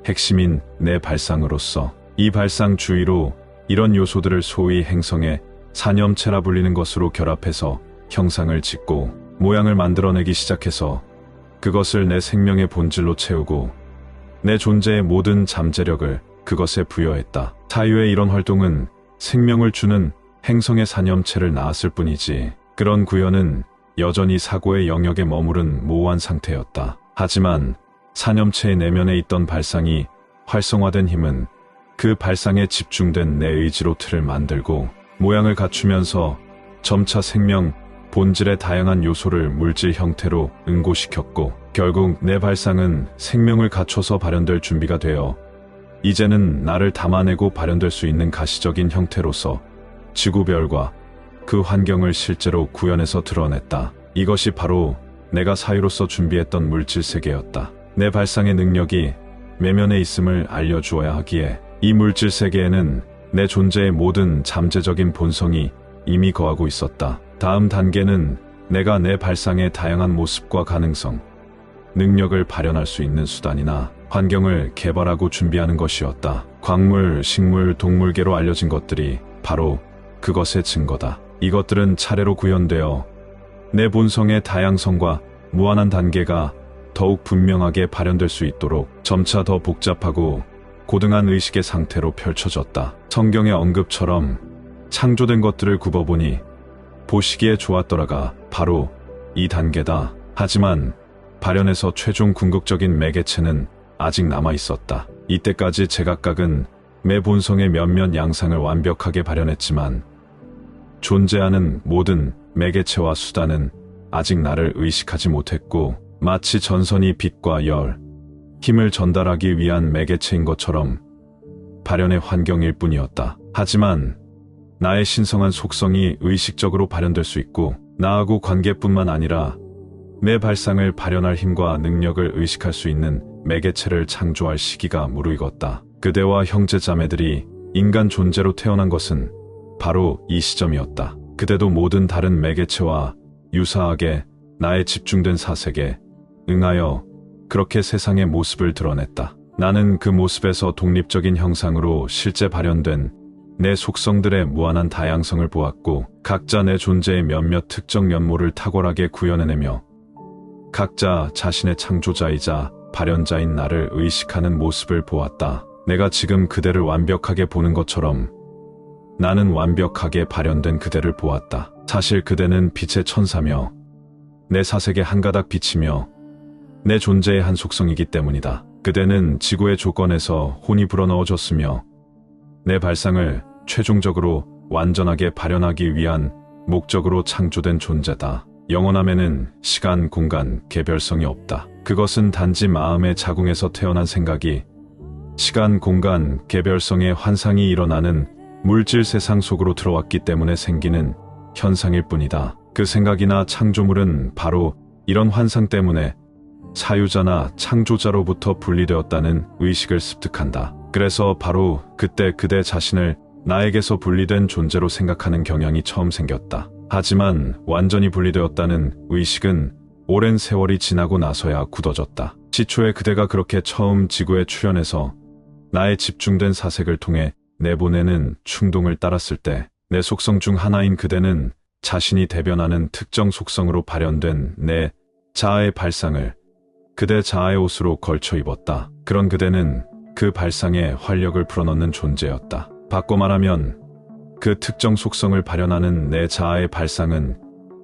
핵심인 내 발상으로서 이 발상 주위로 이런 요소들을 소위 행성의 사념체라 불리는 것으로 결합해서 형상을 짓고 모양을 만들어내기 시작해서 그것을 내 생명의 본질로 채우고 내 존재의 모든 잠재력을 그것에 부여했다. 사유의 이런 활동은 생명을 주는 행성의 사념체를 낳았을 뿐이지 그런 구현은 여전히 사고의 영역에 머무른 모호한 상태였다. 하지만 사념체의 내면에 있던 발상이 활성화된 힘은 그 발상에 집중된 내 의지로 틀을 만들고 모양을 갖추면서 점차 생명 본질의 다양한 요소를 물질 형태로 응고시켰고 결국 내 발상은 생명을 갖춰서 발현될 준비가 되어 이제는 나를 담아내고 발현될 수 있는 가시적인 형태로서 지구별과 그 환경을 실제로 구현해서 드러냈다. 이것이 바로 내가 사유로서 준비했던 물질 세계였다. 내 발상의 능력이 내면에 있음을 알려주어야 하기에 이 물질 세계에는 내 존재의 모든 잠재적인 본성이 이미 거하고 있었다. 다음 단계는 내가 내 발상의 다양한 모습과 가능성, 능력을 발현할 수 있는 수단이나 환경을 개발하고 준비하는 것이었다. 광물, 식물, 동물계로 알려진 것들이 바로 그것의 증거다. 이것들은 차례로 구현되어 내 본성의 다양성과 무한한 단계가 더욱 분명하게 발현될 수 있도록 점차 더 복잡하고 고등한 의식의 상태로 펼쳐졌다. 성경의 언급처럼 창조된 것들을 굽어보니 보시기에 좋았더라가 바로 이 단계다. 하지만 발현에서 최종 궁극적인 매개체는 아직 남아 있었다. 이때까지 제각각은 매 본성의 몇몇 양상을 완벽하게 발현했지만 존재하는 모든 매개체와 수단은 아직 나를 의식하지 못했고, 마치 전선이 빛과 열, 힘을 전달하기 위한 매개체인 것처럼 발현의 환경일 뿐이었다. 하지만 나의 신성한 속성이 의식적으로 발현될 수 있고, 나하고 관계뿐만 아니라 내 발상을 발현할 힘과 능력을 의식할 수 있는 매개체를 창조할 시기가 무르익었다. 그대와 형제자매들이 인간 존재로 태어난 것은 바로 이 시점이었다. 그대도 모든 다른 매개체와 유사하게 나의 집중된 사색에 응하여 그렇게 세상의 모습을 드러냈다. 나는 그 모습에서 독립적인 형상으로 실제 발현된 내 속성들의 무한한 다양성을 보았고, 각자 내 존재의 몇몇 특정 면모를 탁월하게 구현해내며 각자 자신의 창조자이자 발현자인 나를 의식하는 모습을 보았다. 내가 지금 그대를 완벽하게 보는 것처럼 나는 완벽하게 발현된 그대를 보았다. 사실 그대는 빛의 천사며 내 사색의 한 가닥 빛이며 내 존재의 한 속성이기 때문이다. 그대는 지구의 조건에서 혼이 불어넣어졌으며 내 발상을 최종적으로 완전하게 발현하기 위한 목적으로 창조된 존재다. 영원함에는 시간, 공간, 개별성이 없다. 그것은 단지 마음의 자궁에서 태어난 생각이 시간, 공간, 개별성의 환상이 일어나는 물질 세상 속으로 들어왔기 때문에 생기는 현상일 뿐이다. 그 생각이나 창조물은 바로 이런 환상 때문에 사유자나 창조자로부터 분리되었다는 의식을 습득한다. 그래서 바로 그때 그대 자신을 나에게서 분리된 존재로 생각하는 경향이 처음 생겼다. 하지만 완전히 분리되었다는 의식은 오랜 세월이 지나고 나서야 굳어졌다. 시초에 그대가 그렇게 처음 지구에 출현해서 나의 집중된 사색을 통해 내보내는 충동을 따랐을 때 내 속성 중 하나인 그대는 자신이 대변하는 특정 속성으로 발현된 내 자아의 발상을 그대 자아의 옷으로 걸쳐 입었다. 그런 그대는 그 발상에 활력을 불어넣는 존재였다. 바꿔 말하면 그 특정 속성을 발현하는 내 자아의 발상은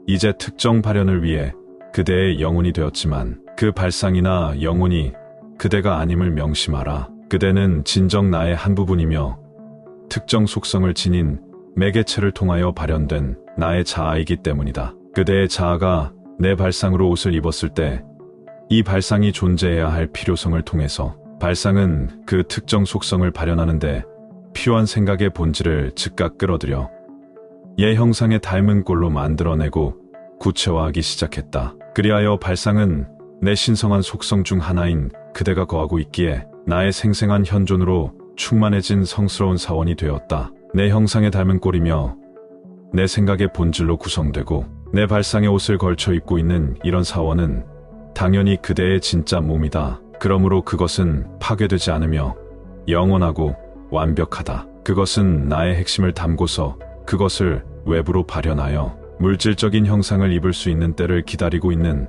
이제 특정 발현을 위해 그대의 영혼이 되었지만, 그 발상이나 영혼이 그대가 아님을 명심하라. 그대는 진정 나의 한 부분이며 특정 속성을 지닌 매개체를 통하여 발현된 나의 자아이기 때문이다. 그대의 자아가 내 발상으로 옷을 입었을 때 이 발상이 존재해야 할 필요성을 통해서 발상은 그 특정 속성을 발현하는데 필요한 생각의 본질을 즉각 끌어들여 얘 형상에 닮은 꼴로 만들어내고 구체화하기 시작했다. 그리하여 발상은 내 신성한 속성 중 하나인 그대가 거하고 있기에 나의 생생한 현존으로 충만해진 성스러운 사원이 되었다. 내 형상에 닮은 꼴이며 내 생각의 본질로 구성되고 내 발상의 옷을 걸쳐 입고 있는 이런 사원은 당연히 그대의 진짜 몸이다. 그러므로 그것은 파괴되지 않으며 영원하고 완벽하다. 그것은 나의 핵심을 담고서 그것을 외부로 발현하여 물질적인 형상을 입을 수 있는 때를 기다리고 있는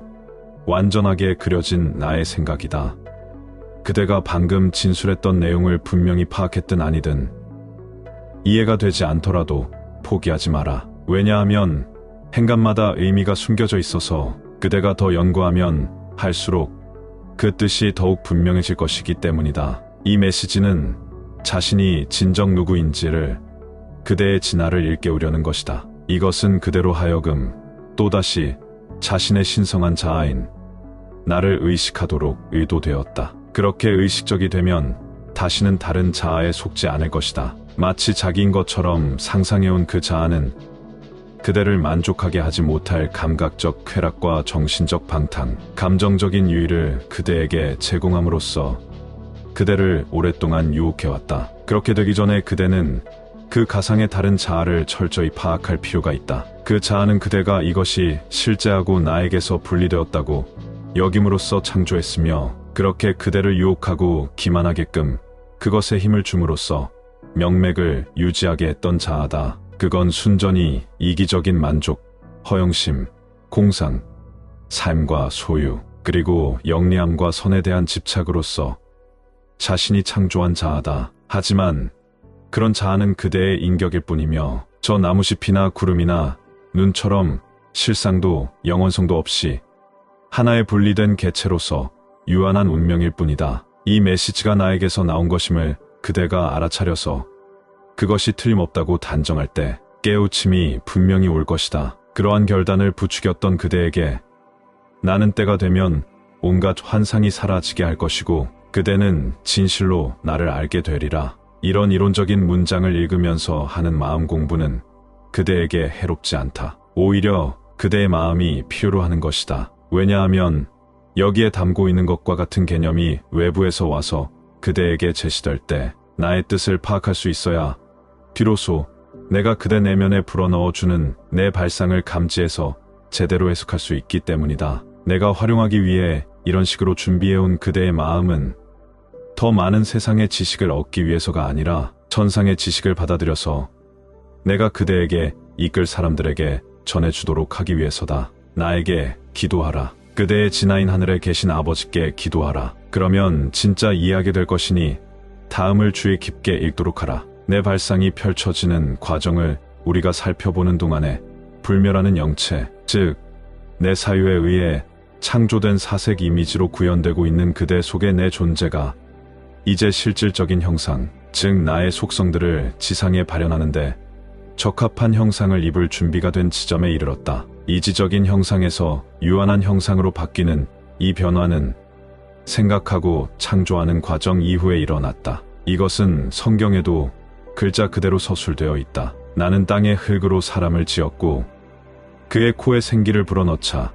완전하게 그려진 나의 생각이다. 그대가 방금 진술했던 내용을 분명히 파악했든 아니든 이해가 되지 않더라도 포기하지 마라. 왜냐하면 행간마다 의미가 숨겨져 있어서 그대가 더 연구하면 할수록 그 뜻이 더욱 분명해질 것이기 때문이다. 이 메시지는 자신이 진정 누구인지를 그대의 진화를 일깨우려는 것이다. 이것은 그대로 하여금 또다시 자신의 신성한 자아인 나를 의식하도록 의도되었다. 그렇게 의식적이 되면 다시는 다른 자아에 속지 않을 것이다. 마치 자기인 것처럼 상상해온 그 자아는 그대를 만족하게 하지 못할 감각적 쾌락과 정신적 방탕, 감정적인 유의를 그대에게 제공함으로써 그대를 오랫동안 유혹해왔다. 그렇게 되기 전에 그대는 그 가상의 다른 자아를 철저히 파악할 필요가 있다. 그 자아는 그대가 이것이 실제하고 나에게서 분리되었다고 여김으로써 창조했으며, 그렇게 그대를 유혹하고 기만하게끔 그것에 힘을 줌으로써 명맥을 유지하게 했던 자아다. 그건 순전히 이기적인 만족, 허영심, 공상, 삶과 소유, 그리고 영리함과 선에 대한 집착으로서 자신이 창조한 자아다. 하지만 그런 자아는 그대의 인격일 뿐이며 저 나무숲이나 구름이나 눈처럼 실상도 영원성도 없이 하나의 분리된 개체로서 유한한 운명일 뿐이다. 이 메시지가 나에게서 나온 것임을 그대가 알아차려서 그것이 틀림없다고 단정할 때 깨우침이 분명히 올 것이다. 그러한 결단을 부추겼던 그대에게 나는 때가 되면 온갖 환상이 사라지게 할 것이고 그대는 진실로 나를 알게 되리라. 이런 이론적인 문장을 읽으면서 하는 마음 공부는 그대에게 해롭지 않다. 오히려 그대의 마음이 필요로 하는 것이다. 왜냐하면 여기에 담고 있는 것과 같은 개념이 외부에서 와서 그대에게 제시될 때 나의 뜻을 파악할 수 있어야 비로소 내가 그대 내면에 불어넣어주는 내 발상을 감지해서 제대로 해석할 수 있기 때문이다. 내가 활용하기 위해 이런 식으로 준비해온 그대의 마음은 더 많은 세상의 지식을 얻기 위해서가 아니라 천상의 지식을 받아들여서 내가 그대에게 이끌 사람들에게 전해주도록 하기 위해서다. 나에게 기도하라. 그대의 진하인 하늘에 계신 아버지께 기도하라. 그러면 진짜 이해하게 될 것이니 다음을 주의 깊게 읽도록 하라. 내 발상이 펼쳐지는 과정을 우리가 살펴보는 동안에 불멸하는 영체, 즉 내 사유에 의해 창조된 사색 이미지로 구현되고 있는 그대 속의 내 존재가 이제 실질적인 형상, 즉 나의 속성들을 지상에 발현하는데 적합한 형상을 입을 준비가 된 지점에 이르렀다. 이지적인 형상에서 유한한 형상으로 바뀌는 이 변화는 생각하고 창조하는 과정 이후에 일어났다. 이것은 성경에도 글자 그대로 서술되어 있다. 나는 땅의 흙으로 사람을 지었고 그의 코에 생기를 불어넣자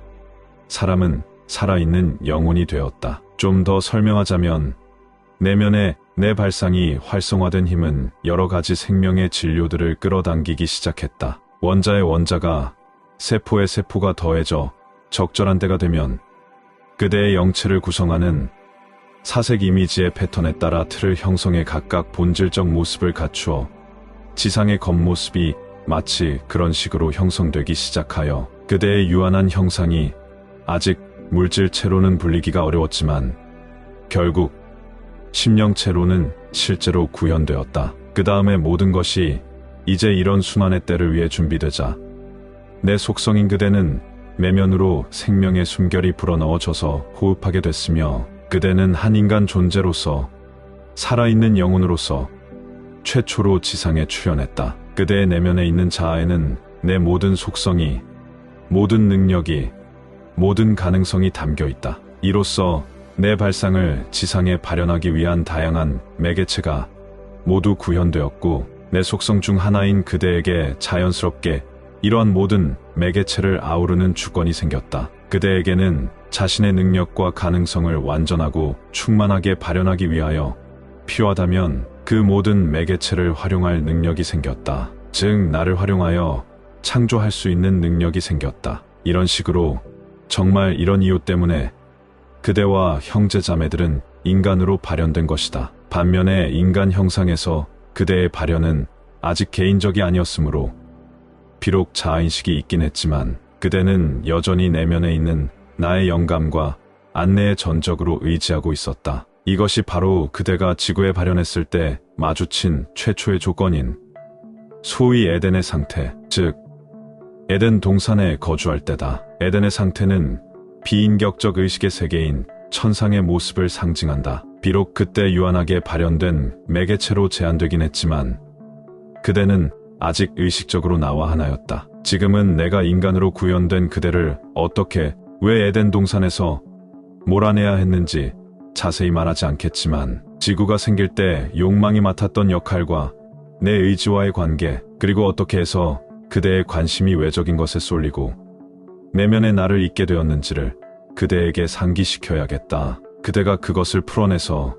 사람은 살아있는 영혼이 되었다. 좀 더 설명하자면 내면에 내 발상이 활성화된 힘은 여러 가지 생명의 진료들을 끌어당기기 시작했다. 원자의 원자가 세포의 세포가 더해져 적절한 때가 되면 그대의 영체를 구성하는 사색 이미지의 패턴에 따라 틀을 형성해 각각 본질적 모습을 갖추어 지상의 겉모습이 마치 그런 식으로 형성되기 시작하여 그대의 유한한 형상이 아직 물질체로는 불리기가 어려웠지만 결국 심령체로는 실제로 구현되었다. 그 다음에 모든 것이 이제 이런 순환의 때를 위해 준비되자 내 속성인 그대는 내면으로 생명의 숨결이 불어넣어져서 호흡하게 됐으며 그대는 한 인간 존재로서 살아있는 영혼으로서 최초로 지상에 출현했다. 그대의 내면에 있는 자아에는 내 모든 속성이, 모든 능력이, 모든 가능성이 담겨 있다. 이로써 내 발상을 지상에 발현하기 위한 다양한 매개체가 모두 구현되었고 내 속성 중 하나인 그대에게 자연스럽게 이러한 모든 매개체를 아우르는 주권이 생겼다. 그대에게는 자신의 능력과 가능성을 완전하고 충만하게 발현하기 위하여 필요하다면 그 모든 매개체를 활용할 능력이 생겼다. 즉 나를 활용하여 창조할 수 있는 능력이 생겼다. 이런 식으로 정말 이런 이유 때문에 그대와 형제자매들은 인간으로 발현된 것이다. 반면에 인간 형상에서 그대의 발현은 아직 개인적이 아니었으므로 비록 자아인식이 있긴 했지만 그대는 여전히 내면에 있는 나의 영감과 안내의 전적으로 의지하고 있었다. 이것이 바로 그대가 지구에 발현했을 때 마주친 최초의 조건인 소위 에덴의 상태, 즉 에덴 동산에 거주할 때다. 에덴의 상태는 비인격적 의식의 세계인 천상의 모습을 상징한다. 비록 그때 유한하게 발현된 매개체로 제한되긴 했지만 그대는 아직 의식적으로 나와 하나였다. 지금은 내가 인간으로 구현된 그대를 어떻게, 왜 에덴 동산에서 몰아내야 했는지 자세히 말하지 않겠지만 지구가 생길 때 욕망이 맡았던 역할과 내 의지와의 관계, 그리고 어떻게 해서 그대의 관심이 외적인 것에 쏠리고 내면의 나를 잊게 되었는지를 그대에게 상기시켜야겠다. 그대가 그것을 풀어내서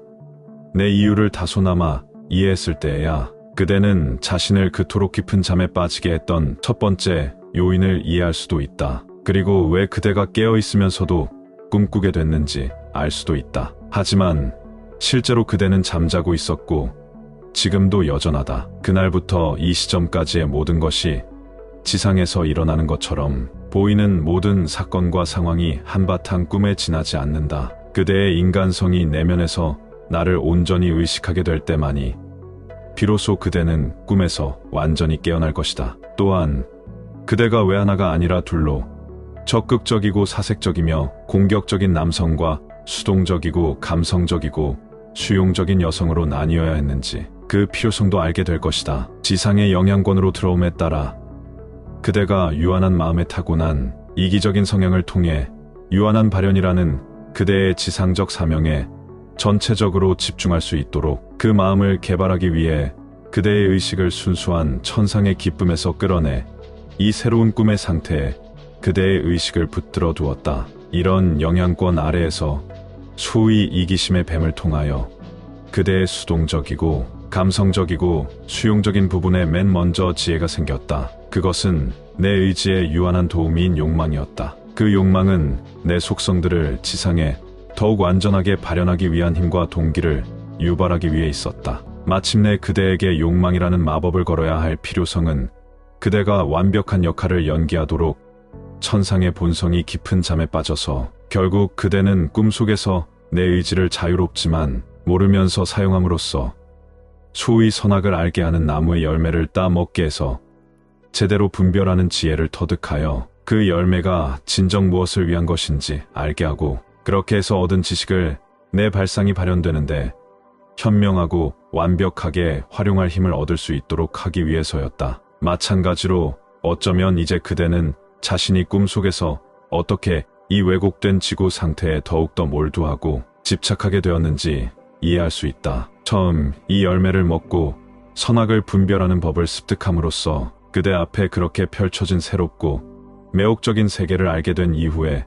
내 이유를 다소나마 이해했을 때에야 그대는 자신을 그토록 깊은 잠에 빠지게 했던 첫 번째 요인을 이해할 수도 있다. 그리고 왜 그대가 깨어있으면서도 꿈꾸게 됐는지 알 수도 있다. 하지만 실제로 그대는 잠자고 있었고 지금도 여전하다. 그날부터 이 시점까지의 모든 것이 지상에서 일어나는 것처럼 보이는 모든 사건과 상황이 한바탕 꿈에 지나지 않는다. 그대의 인간성이 내면에서 나를 온전히 의식하게 될 때만이 비로소 그대는 꿈에서 완전히 깨어날 것이다. 또한 그대가 외하나가 아니라 둘로 적극적이고 사색적이며 공격적인 남성과 수동적이고 감성적이고 수용적인 여성으로 나뉘어야 했는지 그 필요성도 알게 될 것이다. 지상의 영향권으로 들어옴에 따라 그대가 유한한 마음에 타고난 이기적인 성향을 통해 유한한 발현이라는 그대의 지상적 사명에 전체적으로 집중할 수 있도록 그 마음을 개발하기 위해 그대의 의식을 순수한 천상의 기쁨에서 끌어내 이 새로운 꿈의 상태에 그대의 의식을 붙들어 두었다. 이런 영향권 아래에서 소위 이기심의 뱀을 통하여 그대의 수동적이고 감성적이고 수용적인 부분에 맨 먼저 지혜가 생겼다. 그것은 내 의지의 유한한 도우미인 욕망이었다. 그 욕망은 내 속성들을 지상에 더욱 완전하게 발현하기 위한 힘과 동기를 유발하기 위해 있었다. 마침내 그대에게 욕망이라는 마법을 걸어야 할 필요성은 그대가 완벽한 역할을 연기하도록 천상의 본성이 깊은 잠에 빠져서 결국 그대는 꿈속에서 내 의지를 자유롭지만 모르면서 사용함으로써 소위 선악을 알게 하는 나무의 열매를 따먹게 해서 제대로 분별하는 지혜를 터득하여 그 열매가 진정 무엇을 위한 것인지 알게 하고 그렇게 해서 얻은 지식을 내 발상이 발현되는데 현명하고 완벽하게 활용할 힘을 얻을 수 있도록 하기 위해서였다. 마찬가지로 어쩌면 이제 그대는 자신이 꿈속에서 어떻게 이 왜곡된 지구 상태에 더욱더 몰두하고 집착하게 되었는지 이해할 수 있다. 처음 이 열매를 먹고 선악을 분별하는 법을 습득함으로써 그대 앞에 그렇게 펼쳐진 새롭고 매혹적인 세계를 알게 된 이후에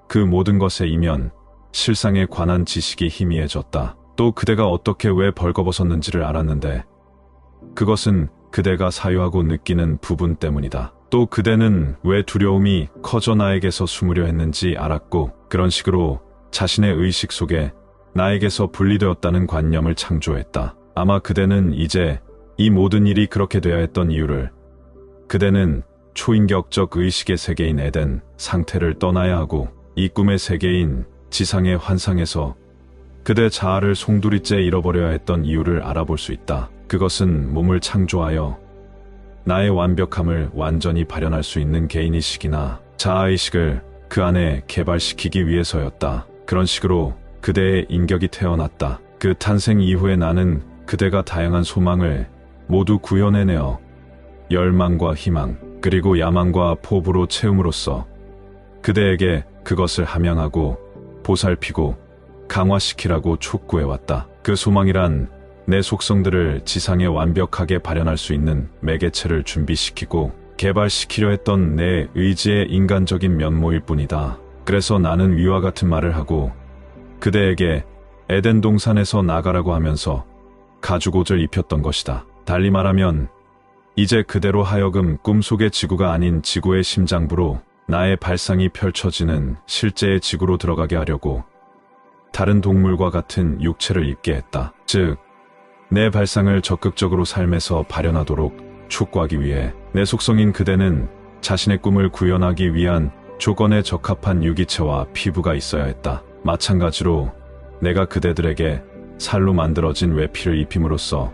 그 모든 것의 이면, 실상에 관한 지식이 희미해졌다. 또 그대가 어떻게 왜 벌거벗었는지를 알았는데 그것은 그대가 사유하고 느끼는 부분 때문이다. 또 그대는 왜 두려움이 커져 나에게서 숨으려 했는지 알았고 그런 식으로 자신의 의식 속에 나에게서 분리되었다는 관념을 창조했다. 아마 그대는 이제 이 모든 일이 그렇게 되어야 했던 이유를 그대는 초인격적 의식의 세계인 에덴 상태를 떠나야 하고 이 꿈의 세계인 지상의 환상에서 그대 자아를 송두리째 잃어버려야 했던 이유를 알아볼 수 있다. 그것은 몸을 창조하여 나의 완벽함을 완전히 발현할 수 있는 개인의식이나 자아의식을 그 안에 개발시키기 위해서였다. 그런 식으로 그대의 인격이 태어났다. 그 탄생 이후에 나는 그대가 다양한 소망을 모두 구현해내어 열망과 희망 그리고 야망과 포부로 채움으로써 그대에게 그것을 함양하고 보살피고 강화시키라고 촉구해왔다. 그 소망이란 내 속성들을 지상에 완벽하게 발현할 수 있는 매개체를 준비시키고 개발시키려 했던 내 의지의 인간적인 면모일 뿐이다. 그래서 나는 위와 같은 말을 하고 그대에게 에덴 동산에서 나가라고 하면서 가죽옷을 입혔던 것이다. 달리 말하면 이제 그대로 하여금 꿈속의 지구가 아닌 지구의 심장부로 나의 발상이 펼쳐지는 실제의 지구로 들어가게 하려고 다른 동물과 같은 육체를 입게 했다. 즉, 내 발상을 적극적으로 삶에서 발현하도록 촉구하기 위해 내 속성인 그대는 자신의 꿈을 구현하기 위한 조건에 적합한 유기체와 피부가 있어야 했다. 마찬가지로 내가 그대들에게 살로 만들어진 외피를 입힘으로써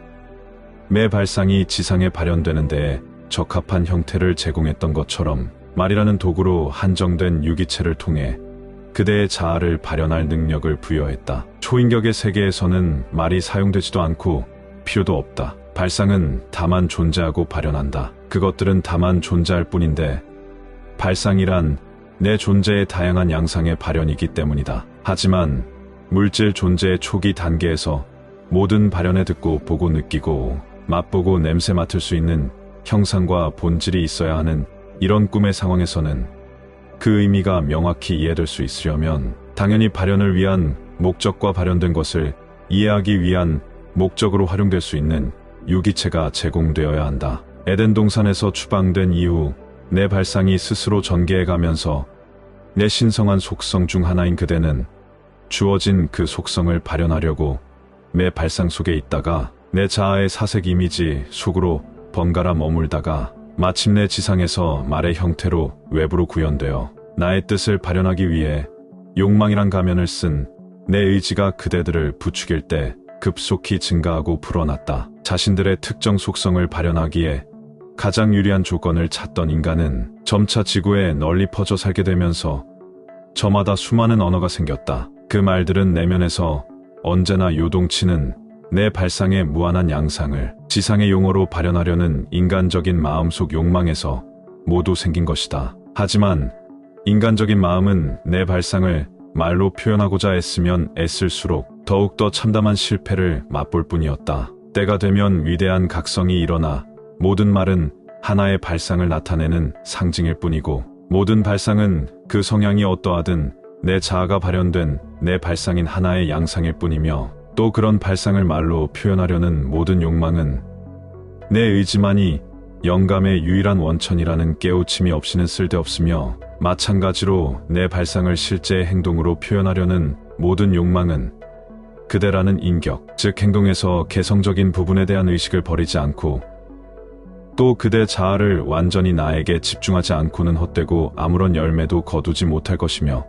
매 발상이 지상에 발현되는 데에 적합한 형태를 제공했던 것처럼 말이라는 도구로 한정된 유기체를 통해 그대의 자아를 발현할 능력을 부여했다. 초인격의 세계에서는 말이 사용되지도 않고 필요도 없다. 발상은 다만 존재하고 발현한다. 그것들은 다만 존재할 뿐인데 발상이란 내 존재의 다양한 양상의 발현이기 때문이다. 하지만 물질 존재의 초기 단계에서 모든 발현에 듣고 보고 느끼고 맛보고 냄새 맡을 수 있는 형상과 본질이 있어야 하는 이런 꿈의 상황에서는 그 의미가 명확히 이해될 수 있으려면 당연히 발현을 위한 목적과 발현된 것을 이해하기 위한 목적으로 활용될 수 있는 유기체가 제공되어야 한다. 에덴 동산에서 추방된 이후 내 발상이 스스로 전개해가면서 내 신성한 속성 중 하나인 그대는 주어진 그 속성을 발현하려고 내 발상 속에 있다가 내 자아의 사색 이미지 속으로 번갈아 머물다가 마침내 지상에서 말의 형태로 외부로 구현되어 나의 뜻을 발현하기 위해 욕망이란 가면을 쓴 내 의지가 그대들을 부추길 때 급속히 증가하고 불어났다. 자신들의 특정 속성을 발현하기에 가장 유리한 조건을 찾던 인간은 점차 지구에 널리 퍼져 살게 되면서 저마다 수많은 언어가 생겼다. 그 말들은 내면에서 언제나 요동치는 내 발상의 무한한 양상을 지상의 용어로 발현하려는 인간적인 마음속 욕망에서 모두 생긴 것이다. 하지만 인간적인 마음은 내 발상을 말로 표현하고자 애쓰면 애쓸수록 더욱더 참담한 실패를 맛볼 뿐이었다. 때가 되면 위대한 각성이 일어나 모든 말은 하나의 발상을 나타내는 상징일 뿐이고 모든 발상은 그 성향이 어떠하든 내 자아가 발현된 내 발상인 하나의 양상일 뿐이며 또 그런 발상을 말로 표현하려는 모든 욕망은 내 의지만이 영감의 유일한 원천이라는 깨우침이 없이는 쓸데없으며 마찬가지로 내 발상을 실제의 행동으로 표현하려는 모든 욕망은 그대라는 인격, 즉 행동에서 개성적인 부분에 대한 의식을 버리지 않고 또 그대 자아를 완전히 나에게 집중하지 않고는 헛되고 아무런 열매도 거두지 못할 것이며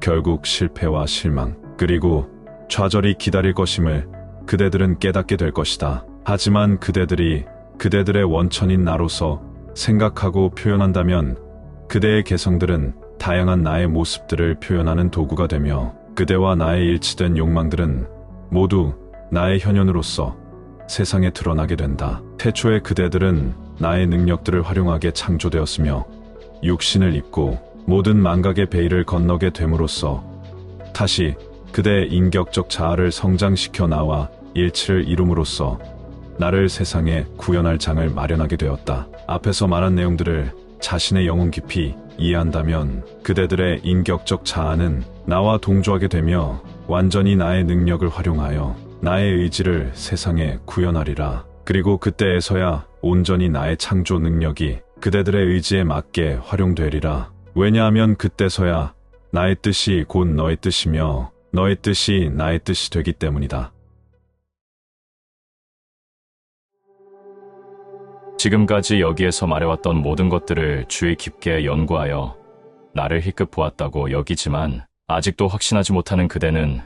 결국 실패와 실망 그리고 좌절이 기다릴 것임을 그대들은 깨닫게 될 것이다. 하지만 그대들이 그대들의 원천인 나로서 생각하고 표현한다면 그대의 개성들은 다양한 나의 모습들을 표현하는 도구가 되며 그대와 나의 일치된 욕망들은 모두 나의 현현으로서 세상에 드러나게 된다. 태초에 그대들은 나의 능력들을 활용하게 창조되었으며 육신을 입고 모든 망각의 베일을 건너게 됨으로써 다시 그대의 인격적 자아를 성장시켜 나와 일치를 이룸으로써 나를 세상에 구현할 장을 마련하게 되었다. 앞에서 말한 내용들을 자신의 영혼 깊이 이해한다면 그대들의 인격적 자아는 나와 동조하게 되며 완전히 나의 능력을 활용하여 나의 의지를 세상에 구현하리라. 그리고 그때에서야 온전히 나의 창조 능력이 그대들의 의지에 맞게 활용되리라. 왜냐하면 그때서야 나의 뜻이 곧 너의 뜻이며 너의 뜻이 나의 뜻이 되기 때문이다. 지금까지 여기에서 말해왔던 모든 것들을 주의 깊게 연구하여 나를 힐끗 보았다고 여기지만 아직도 확신하지 못하는 그대는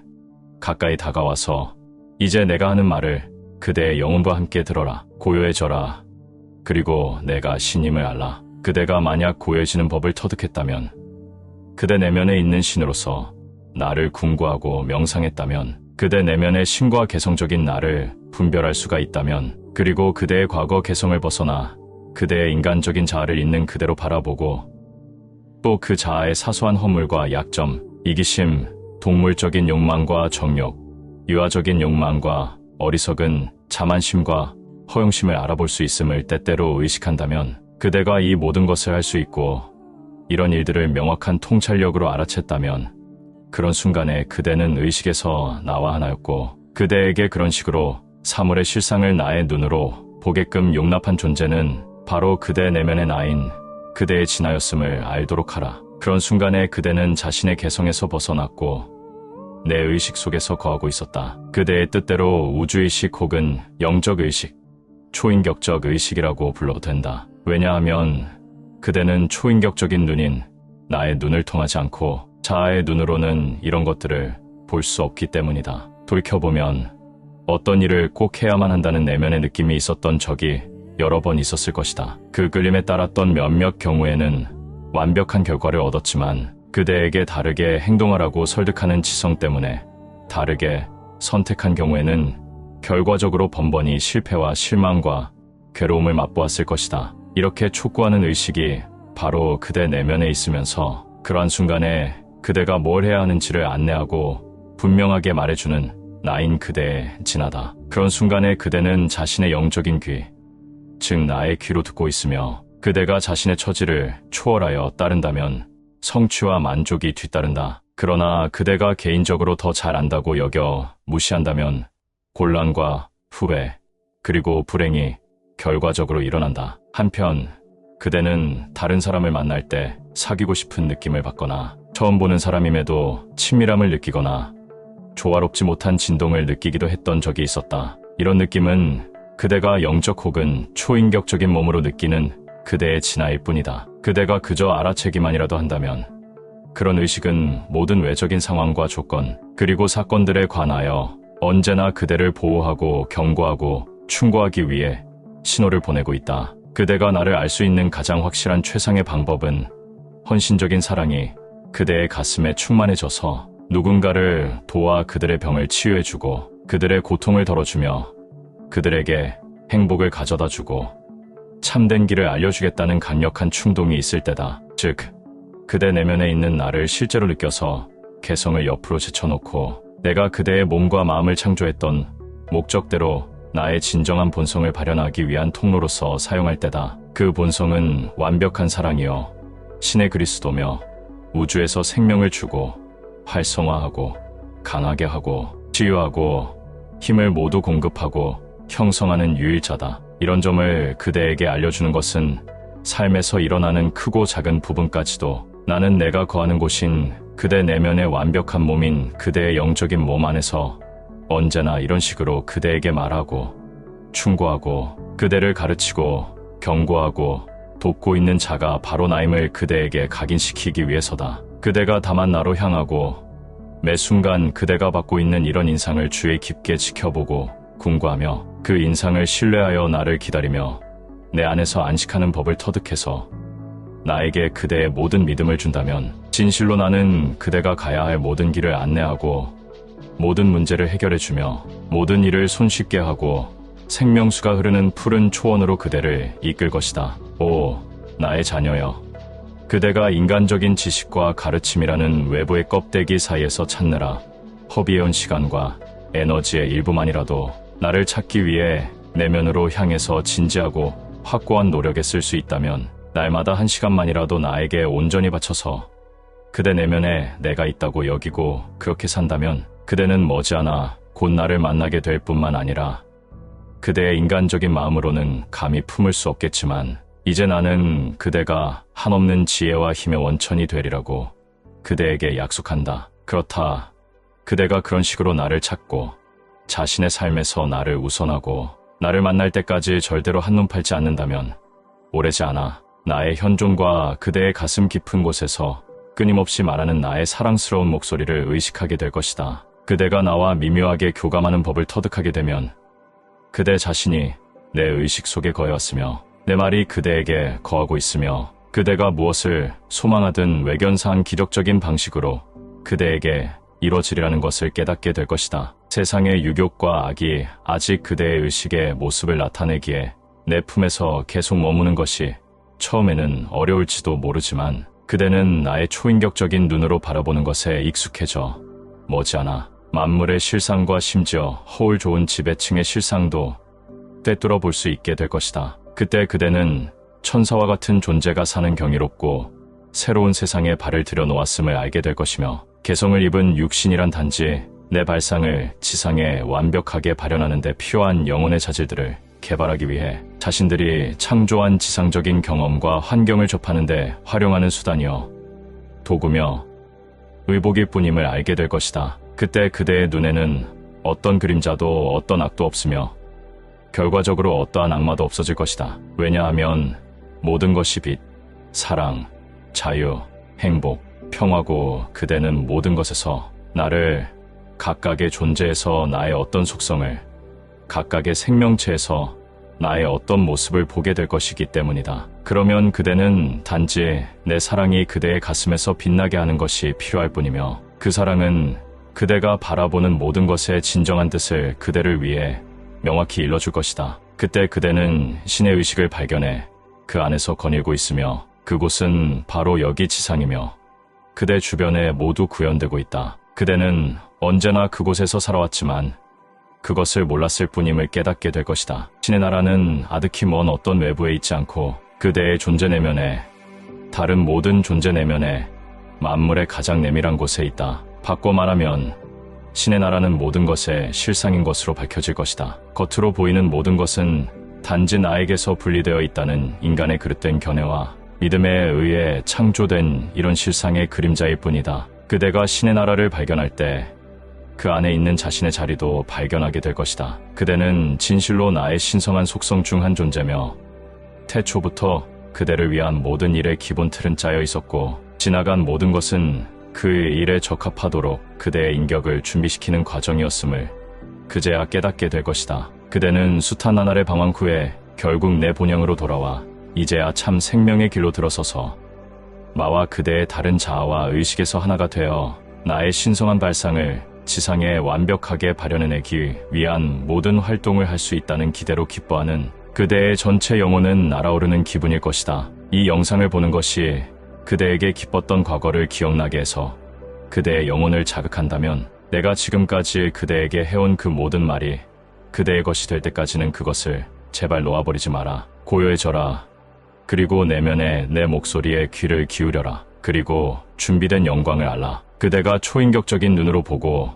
가까이 다가와서 이제 내가 하는 말을 그대의 영혼과 함께 들어라. 고요해져라. 그리고 내가 신임을 알라. 그대가 만약 고요해지는 법을 터득했다면 그대 내면에 있는 신으로서 나를 궁구하고 명상했다면 그대 내면의 신과 개성적인 나를 분별할 수가 있다면 그리고 그대의 과거 개성을 벗어나 그대의 인간적인 자아를 있는 그대로 바라보고 또 그 자아의 사소한 허물과 약점, 이기심, 동물적인 욕망과 정욕, 유아적인 욕망과 어리석은 자만심과 허영심을 알아볼 수 있음을 때때로 의식한다면 그대가 이 모든 것을 할 수 있고 이런 일들을 명확한 통찰력으로 알아챘다면 그런 순간에 그대는 의식에서 나와 하나였고 그대에게 그런 식으로 사물의 실상을 나의 눈으로 보게끔 용납한 존재는 바로 그대 내면의 나인 그대의 진하였음을 알도록 하라. 그런 순간에 그대는 자신의 개성에서 벗어났고 내 의식 속에서 거하고 있었다. 그대의 뜻대로 우주의식 혹은 영적의식, 초인격적 의식이라고 불러도 된다. 왜냐하면 그대는 초인격적인 눈인 나의 눈을 통하지 않고 자아의 눈으로는 이런 것들을 볼 수 없기 때문이다. 돌이켜보면 어떤 일을 꼭 해야만 한다는 내면의 느낌이 있었던 적이 여러 번 있었을 것이다. 그 끌림에 따랐던 몇몇 경우에는 완벽한 결과를 얻었지만 그대에게 다르게 행동하라고 설득하는 지성 때문에 다르게 선택한 경우에는 결과적으로 번번이 실패와 실망과 괴로움을 맛보았을 것이다. 이렇게 촉구하는 의식이 바로 그대 내면에 있으면서 그러한 순간에 그대가 뭘 해야 하는지를 안내하고 분명하게 말해주는 나인 그대의 진하다. 그런 순간에 그대는 자신의 영적인 귀, 즉 나의 귀로 듣고 있으며 그대가 자신의 처지를 초월하여 따른다면 성취와 만족이 뒤따른다. 그러나 그대가 개인적으로 더 잘 안다고 여겨 무시한다면 곤란과 후회, 그리고 불행이 결과적으로 일어난다. 한편 그대는 다른 사람을 만날 때 사귀고 싶은 느낌을 받거나 처음 보는 사람임에도 친밀함을 느끼거나 조화롭지 못한 진동을 느끼기도 했던 적이 있었다. 이런 느낌은 그대가 영적 혹은 초인격적인 몸으로 느끼는 그대의 진화일 뿐이다. 그대가 그저 알아채기만이라도 한다면 그런 의식은 모든 외적인 상황과 조건 그리고 사건들에 관하여 언제나 그대를 보호하고 경고하고 충고하기 위해 신호를 보내고 있다. 그대가 나를 알 수 있는 가장 확실한 최상의 방법은 헌신적인 사랑이 그대의 가슴에 충만해져서 누군가를 도와 그들의 병을 치유해주고 그들의 고통을 덜어주며 그들에게 행복을 가져다주고 참된 길을 알려주겠다는 강력한 충동이 있을 때다. 즉, 그대 내면에 있는 나를 실제로 느껴서 개성을 옆으로 제쳐놓고 내가 그대의 몸과 마음을 창조했던 목적대로 나의 진정한 본성을 발현하기 위한 통로로서 사용할 때다. 그 본성은 완벽한 사랑이요 신의 그리스도며 우주에서 생명을 주고 활성화하고 강하게 하고 치유하고 힘을 모두 공급하고 형성하는 유일자다. 이런 점을 그대에게 알려주는 것은 삶에서 일어나는 크고 작은 부분까지도 나는 내가 거하는 곳인 그대 내면의 완벽한 몸인 그대의 영적인 몸 안에서 언제나 이런 식으로 그대에게 말하고 충고하고 그대를 가르치고 경고하고 돕고 있는 자가 바로 나임을 그대에게 각인시키기 위해서다. 그대가 다만 나로 향하고 매 순간 그대가 받고 있는 이런 인상을 주의 깊게 지켜보고 궁구하며 그 인상을 신뢰하여 나를 기다리며 내 안에서 안식하는 법을 터득해서 나에게 그대의 모든 믿음을 준다면 진실로 나는 그대가 가야 할 모든 길을 안내하고 모든 문제를 해결해주며 모든 일을 손쉽게 하고 생명수가 흐르는 푸른 초원으로 그대를 이끌 것이다. 오, 나의 자녀여. 그대가 인간적인 지식과 가르침이라는 외부의 껍데기 사이에서 찾느라 허비해온 시간과 에너지의 일부만이라도 나를 찾기 위해 내면으로 향해서 진지하고 확고한 노력에 쓸 수 있다면 날마다 한 시간만이라도 나에게 온전히 바쳐서 그대 내면에 내가 있다고 여기고 그렇게 산다면 그대는 머지않아 곧 나를 만나게 될 뿐만 아니라 그대의 인간적인 마음으로는 감히 품을 수 없겠지만 이제 나는 그대가 한없는 지혜와 힘의 원천이 되리라고 그대에게 약속한다. 그렇다. 그대가 그런 식으로 나를 찾고 자신의 삶에서 나를 우선하고 나를 만날 때까지 절대로 한눈 팔지 않는다면 오래지 않아 나의 현존과 그대의 가슴 깊은 곳에서 끊임없이 말하는 나의 사랑스러운 목소리를 의식하게 될 것이다. 그대가 나와 미묘하게 교감하는 법을 터득하게 되면 그대 자신이 내 의식 속에 거해왔으며 내 말이 그대에게 거하고 있으며 그대가 무엇을 소망하든 외견사한 기적적인 방식으로 그대에게 이루어지리라는 것을 깨닫게 될 것이다. 세상의 유욕과 악이 아직 그대의 의식의 모습을 나타내기에 내 품에서 계속 머무는 것이 처음에는 어려울지도 모르지만 그대는 나의 초인격적인 눈으로 바라보는 것에 익숙해져 머지않아 만물의 실상과 심지어 허울 좋은 지배층의 실상도 꿰뚫어 볼 수 있게 될 것이다. 그때 그대는 천사와 같은 존재가 사는 경이롭고 새로운 세상에 발을 들여놓았음을 알게 될 것이며 개성을 입은 육신이란 단지 내 발상을 지상에 완벽하게 발현하는 데 필요한 영혼의 자질들을 개발하기 위해 자신들이 창조한 지상적인 경험과 환경을 접하는 데 활용하는 수단이요 도구며 의복일 뿐임을 알게 될 것이다. 그때 그대의 눈에는 어떤 그림자도 어떤 악도 없으며 결과적으로 어떠한 악마도 없어질 것이다. 왜냐하면 모든 것이 빛, 사랑, 자유, 행복, 평화고 그대는 모든 것에서 나를 각각의 존재에서 나의 어떤 속성을 각각의 생명체에서 나의 어떤 모습을 보게 될 것이기 때문이다. 그러면 그대는 단지 내 사랑이 그대의 가슴에서 빛나게 하는 것이 필요할 뿐이며 그 사랑은 그대가 바라보는 모든 것의 진정한 뜻을 그대를 위해 명확히 일러줄 것이다. 그때 그대는 신의 의식을 발견해 그 안에서 거닐고 있으며 그곳은 바로 여기 지상이며 그대 주변에 모두 구현되고 있다. 그대는 언제나 그곳에서 살아왔지만 그것을 몰랐을 뿐임을 깨닫게 될 것이다. 신의 나라는 아득히 먼 어떤 외부에 있지 않고 그대의 존재 내면에 다른 모든 존재 내면에 만물의 가장 내밀한 곳에 있다. 바꿔 말하면 신의 나라는 모든 것의 실상인 것으로 밝혀질 것이다. 겉으로 보이는 모든 것은 단지 나에게서 분리되어 있다는 인간의 그릇된 견해와 믿음에 의해 창조된 이런 실상의 그림자일 뿐이다. 그대가 신의 나라를 발견할 때 그 안에 있는 자신의 자리도 발견하게 될 것이다. 그대는 진실로 나의 신성한 속성 중 한 존재며 태초부터 그대를 위한 모든 일의 기본 틀은 짜여 있었고 지나간 모든 것은 그 일에 적합하도록 그대의 인격을 준비시키는 과정이었음을 그제야 깨닫게 될 것이다. 그대는 숱한 나날의 방황 후에 결국 내 본향으로 돌아와 이제야 참 생명의 길로 들어서서 마와 그대의 다른 자아와 의식에서 하나가 되어 나의 신성한 발상을 지상에 완벽하게 발현해내기 위한 모든 활동을 할 수 있다는 기대로 기뻐하는 그대의 전체 영혼은 날아오르는 기분일 것이다. 이 영상을 보는 것이 그대에게 기뻤던 과거를 기억나게 해서 그대의 영혼을 자극한다면 내가 지금까지 그대에게 해온 그 모든 말이 그대의 것이 될 때까지는 그것을 제발 놓아버리지 마라. 고요해져라. 그리고 내면의 내 목소리에 귀를 기울여라. 그리고 준비된 영광을 알라. 그대가 초인격적인 눈으로 보고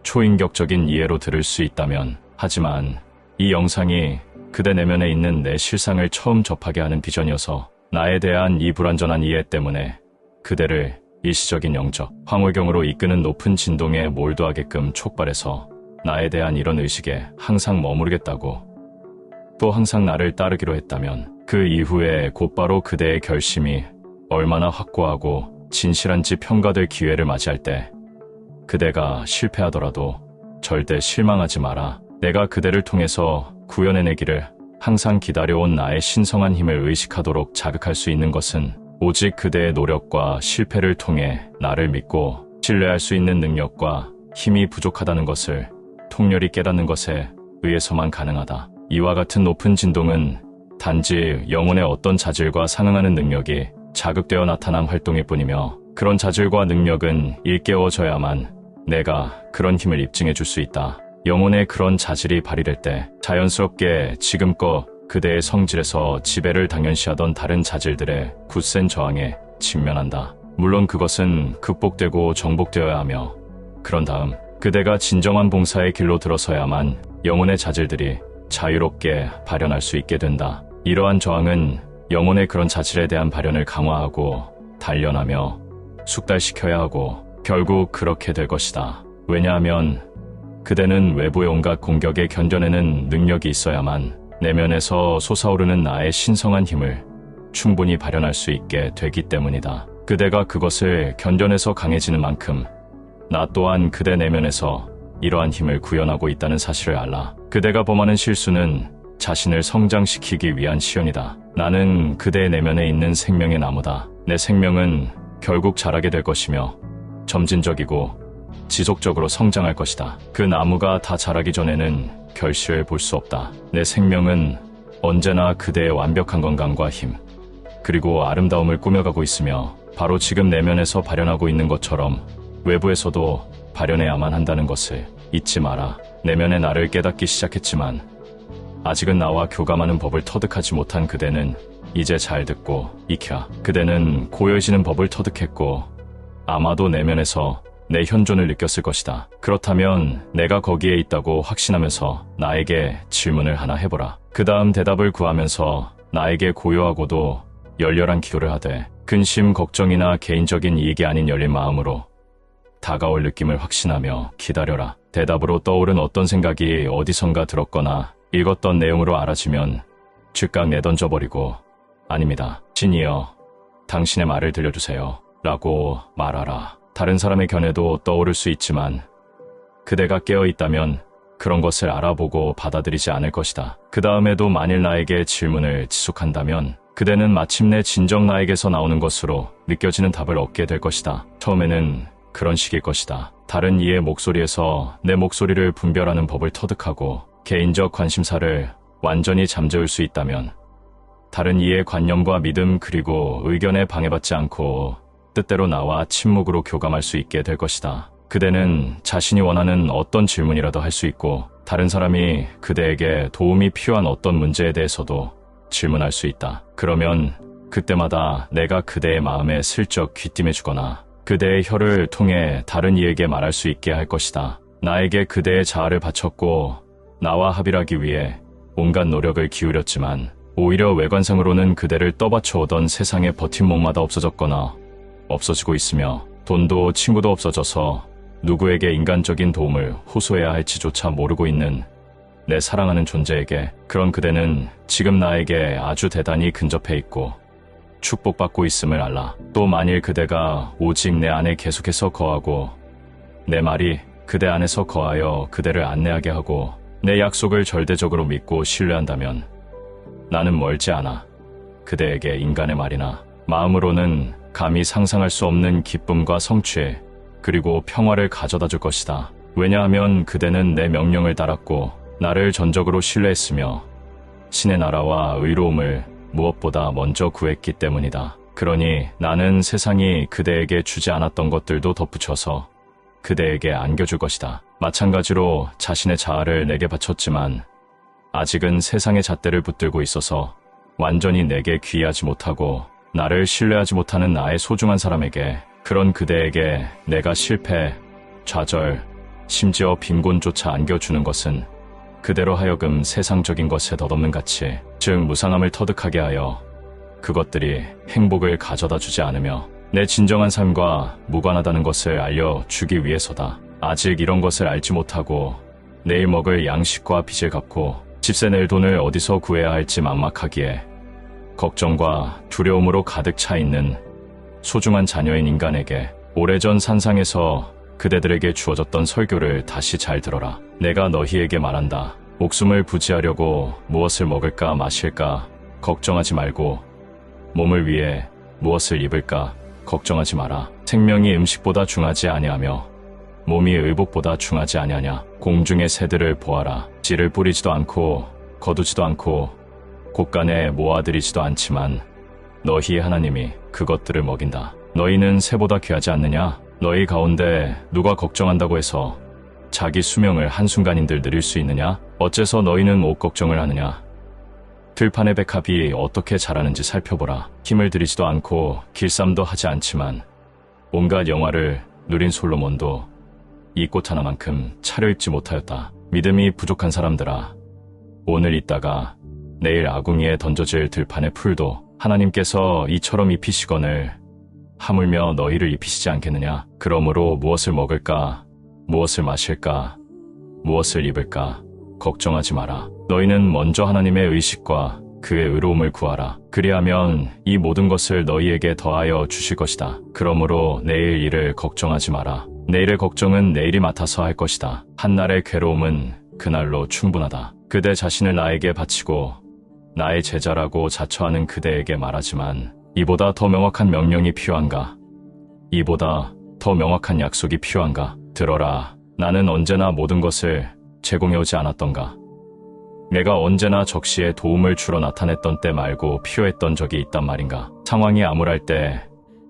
초인격적인 이해로 들을 수 있다면, 하지만 이 영상이 그대 내면에 있는 내 실상을 처음 접하게 하는 비전이어서 나에 대한 이 불완전한 이해 때문에 그대를 일시적인 영적 황홀경으로 이끄는 높은 진동에 몰두하게끔 촉발해서 나에 대한 이런 의식에 항상 머무르겠다고, 또 항상 나를 따르기로 했다면 그 이후에 곧바로 그대의 결심이 얼마나 확고하고 진실한지 평가될 기회를 맞이할 때 그대가 실패하더라도 절대 실망하지 마라. 내가 그대를 통해서 구현해내기를 항상 기다려온 나의 신성한 힘을 의식하도록 자극할 수 있는 것은 오직 그대의 노력과 실패를 통해 나를 믿고 신뢰할 수 있는 능력과 힘이 부족하다는 것을 통렬히 깨닫는 것에 의해서만 가능하다. 이와 같은 높은 진동은 단지 영혼의 어떤 자질과 상응하는 능력이 자극되어 나타난 활동일 뿐이며, 그런 자질과 능력은 일깨워져야만 내가 그런 힘을 입증해 줄 수 있다. 영혼의 그런 자질이 발휘될 때 자연스럽게 지금껏 그대의 성질에서 지배를 당연시하던 다른 자질들의 굳센 저항에 직면한다. 물론 그것은 극복되고 정복되어야 하며, 그런 다음 그대가 진정한 봉사의 길로 들어서야만 영혼의 자질들이 자유롭게 발현할 수 있게 된다. 이러한 저항은 영혼의 그런 자질에 대한 발현을 강화하고 단련하며 숙달시켜야 하고 결국 그렇게 될 것이다. 왜냐하면 그대는 외부의 온갖 공격에 견뎌내는 능력이 있어야만 내면에서 솟아오르는 나의 신성한 힘을 충분히 발현할 수 있게 되기 때문이다. 그대가 그것을 견뎌내서 강해지는 만큼 나 또한 그대 내면에서 이러한 힘을 구현하고 있다는 사실을 알라. 그대가 범하는 실수는 자신을 성장시키기 위한 시연이다. 나는 그대의 내면에 있는 생명의 나무다. 내 생명은 결국 자라게 될 것이며 점진적이고 지속적으로 성장할 것이다. 그 나무가 다 자라기 전에는 결실을 볼 수 없다. 내 생명은 언제나 그대의 완벽한 건강과 힘, 그리고 아름다움을 꾸며가고 있으며 바로 지금 내면에서 발현하고 있는 것처럼 외부에서도 발현해야만 한다는 것을 잊지 마라. 내면의 나를 깨닫기 시작했지만 아직은 나와 교감하는 법을 터득하지 못한 그대는 이제 잘 듣고 익혀. 그대는 고요해지는 법을 터득했고 아마도 내면에서 내 현존을 느꼈을 것이다. 그렇다면 내가 거기에 있다고 확신하면서 나에게 질문을 하나 해보라. 그 다음 대답을 구하면서 나에게 고요하고도 열렬한 기도를 하되 근심, 걱정이나 개인적인 이익이 아닌 열린 마음으로 다가올 느낌을 확신하며 기다려라. 대답으로 떠오른 어떤 생각이 어디선가 들었거나 읽었던 내용으로 알아지면 즉각 내던져버리고 아닙니다. 신이여, 당신의 말을 들려주세요. 라고 말하라. 다른 사람의 견해도 떠오를 수 있지만 그대가 깨어있다면 그런 것을 알아보고 받아들이지 않을 것이다. 그 다음에도 만일 나에게 질문을 지속한다면 그대는 마침내 진정 나에게서 나오는 것으로 느껴지는 답을 얻게 될 것이다. 처음에는 그런 식일 것이다. 다른 이의 목소리에서 내 목소리를 분별하는 법을 터득하고 개인적 관심사를 완전히 잠재울 수 있다면 다른 이의 관념과 믿음 그리고 의견에 방해받지 않고 뜻대로 나와 침묵으로 교감할 수 있게 될 것이다. 그대는 자신이 원하는 어떤 질문이라도 할 수 있고 다른 사람이 그대에게 도움이 필요한 어떤 문제에 대해서도 질문할 수 있다. 그러면 그때마다 내가 그대의 마음에 슬쩍 귀띔해주거나 그대의 혀를 통해 다른 이에게 말할 수 있게 할 것이다. 나에게 그대의 자아를 바쳤고 나와 합일하기 위해 온갖 노력을 기울였지만 오히려 외관상으로는 그대를 떠받쳐오던 세상의 버팀목마다 없어졌거나 없어지고 있으며 돈도 친구도 없어져서 누구에게 인간적인 도움을 호소해야 할지조차 모르고 있는 내 사랑하는 존재에게 그런 그대는 지금 나에게 아주 대단히 근접해 있고 축복받고 있음을 알라. 또 만일 그대가 오직 내 안에 계속해서 거하고 내 말이 그대 안에서 거하여 그대를 안내하게 하고 내 약속을 절대적으로 믿고 신뢰한다면 나는 멀지 않아 그대에게 인간의 말이나 마음으로는 감히 상상할 수 없는 기쁨과 성취 그리고 평화를 가져다 줄 것이다. 왜냐하면 그대는 내 명령을 따랐고 나를 전적으로 신뢰했으며 신의 나라와 의로움을 무엇보다 먼저 구했기 때문이다. 그러니 나는 세상이 그대에게 주지 않았던 것들도 덧붙여서 그대에게 안겨줄 것이다. 마찬가지로 자신의 자아를 내게 바쳤지만 아직은 세상의 잣대를 붙들고 있어서 완전히 내게 귀의하지 못하고 나를 신뢰하지 못하는 나의 소중한 사람에게, 그런 그대에게 내가 실패, 좌절, 심지어 빈곤조차 안겨주는 것은 그대로 하여금 세상적인 것에 덧없는 가치, 즉 무상함을 터득하게 하여 그것들이 행복을 가져다 주지 않으며 내 진정한 삶과 무관하다는 것을 알려주기 위해서다. 아직 이런 것을 알지 못하고 내일 먹을 양식과 빚을 갚고 집세 낼 돈을 어디서 구해야 할지 막막하기에 걱정과 두려움으로 가득 차 있는 소중한 자녀인 인간에게 오래전 산상에서 그대들에게 주어졌던 설교를 다시 잘 들어라. 내가 너희에게 말한다. 목숨을 부지하려고 무엇을 먹을까 마실까 걱정하지 말고 몸을 위해 무엇을 입을까 걱정하지 마라. 생명이 음식보다 중하지 아니하며 몸이 의복보다 중하지 아니하냐. 공중의 새들을 보아라. 씨를 뿌리지도 않고 거두지도 않고 곳간에 모아들이지도 않지만 너희 하나님이 그것들을 먹인다. 너희는 새보다 귀하지 않느냐? 너희 가운데 누가 걱정한다고 해서 자기 수명을 한순간인들 늘릴 수 있느냐? 어째서 너희는 옷 걱정을 하느냐? 들판의 백합이 어떻게 자라는지 살펴보라. 힘을 들이지도 않고 길쌈도 하지 않지만 온갖 영화를 누린 솔로몬도 이 꽃 하나만큼 차려입지 못하였다. 믿음이 부족한 사람들아, 오늘 있다가 내일 아궁이에 던져질 들판의 풀도 하나님께서 이처럼 입히시거늘 하물며 너희를 입히시지 않겠느냐. 그러므로 무엇을 먹을까, 무엇을 마실까, 무엇을 입을까 걱정하지 마라. 너희는 먼저 하나님의 의식과 그의 의로움을 구하라. 그리하면 이 모든 것을 너희에게 더하여 주실 것이다. 그러므로 내일 일을 걱정하지 마라. 내일의 걱정은 내일이 맡아서 할 것이다. 한날의 괴로움은 그날로 충분하다. 그대 자신을 나에게 바치고 나의 제자라고 자처하는 그대에게 말하지만 이보다 더 명확한 명령이 필요한가? 이보다 더 명확한 약속이 필요한가? 들어라. 나는 언제나 모든 것을 제공해오지 않았던가? 내가 언제나 적시에 도움을 주러 나타냈던 때 말고 필요했던 적이 있단 말인가? 상황이 암울할 때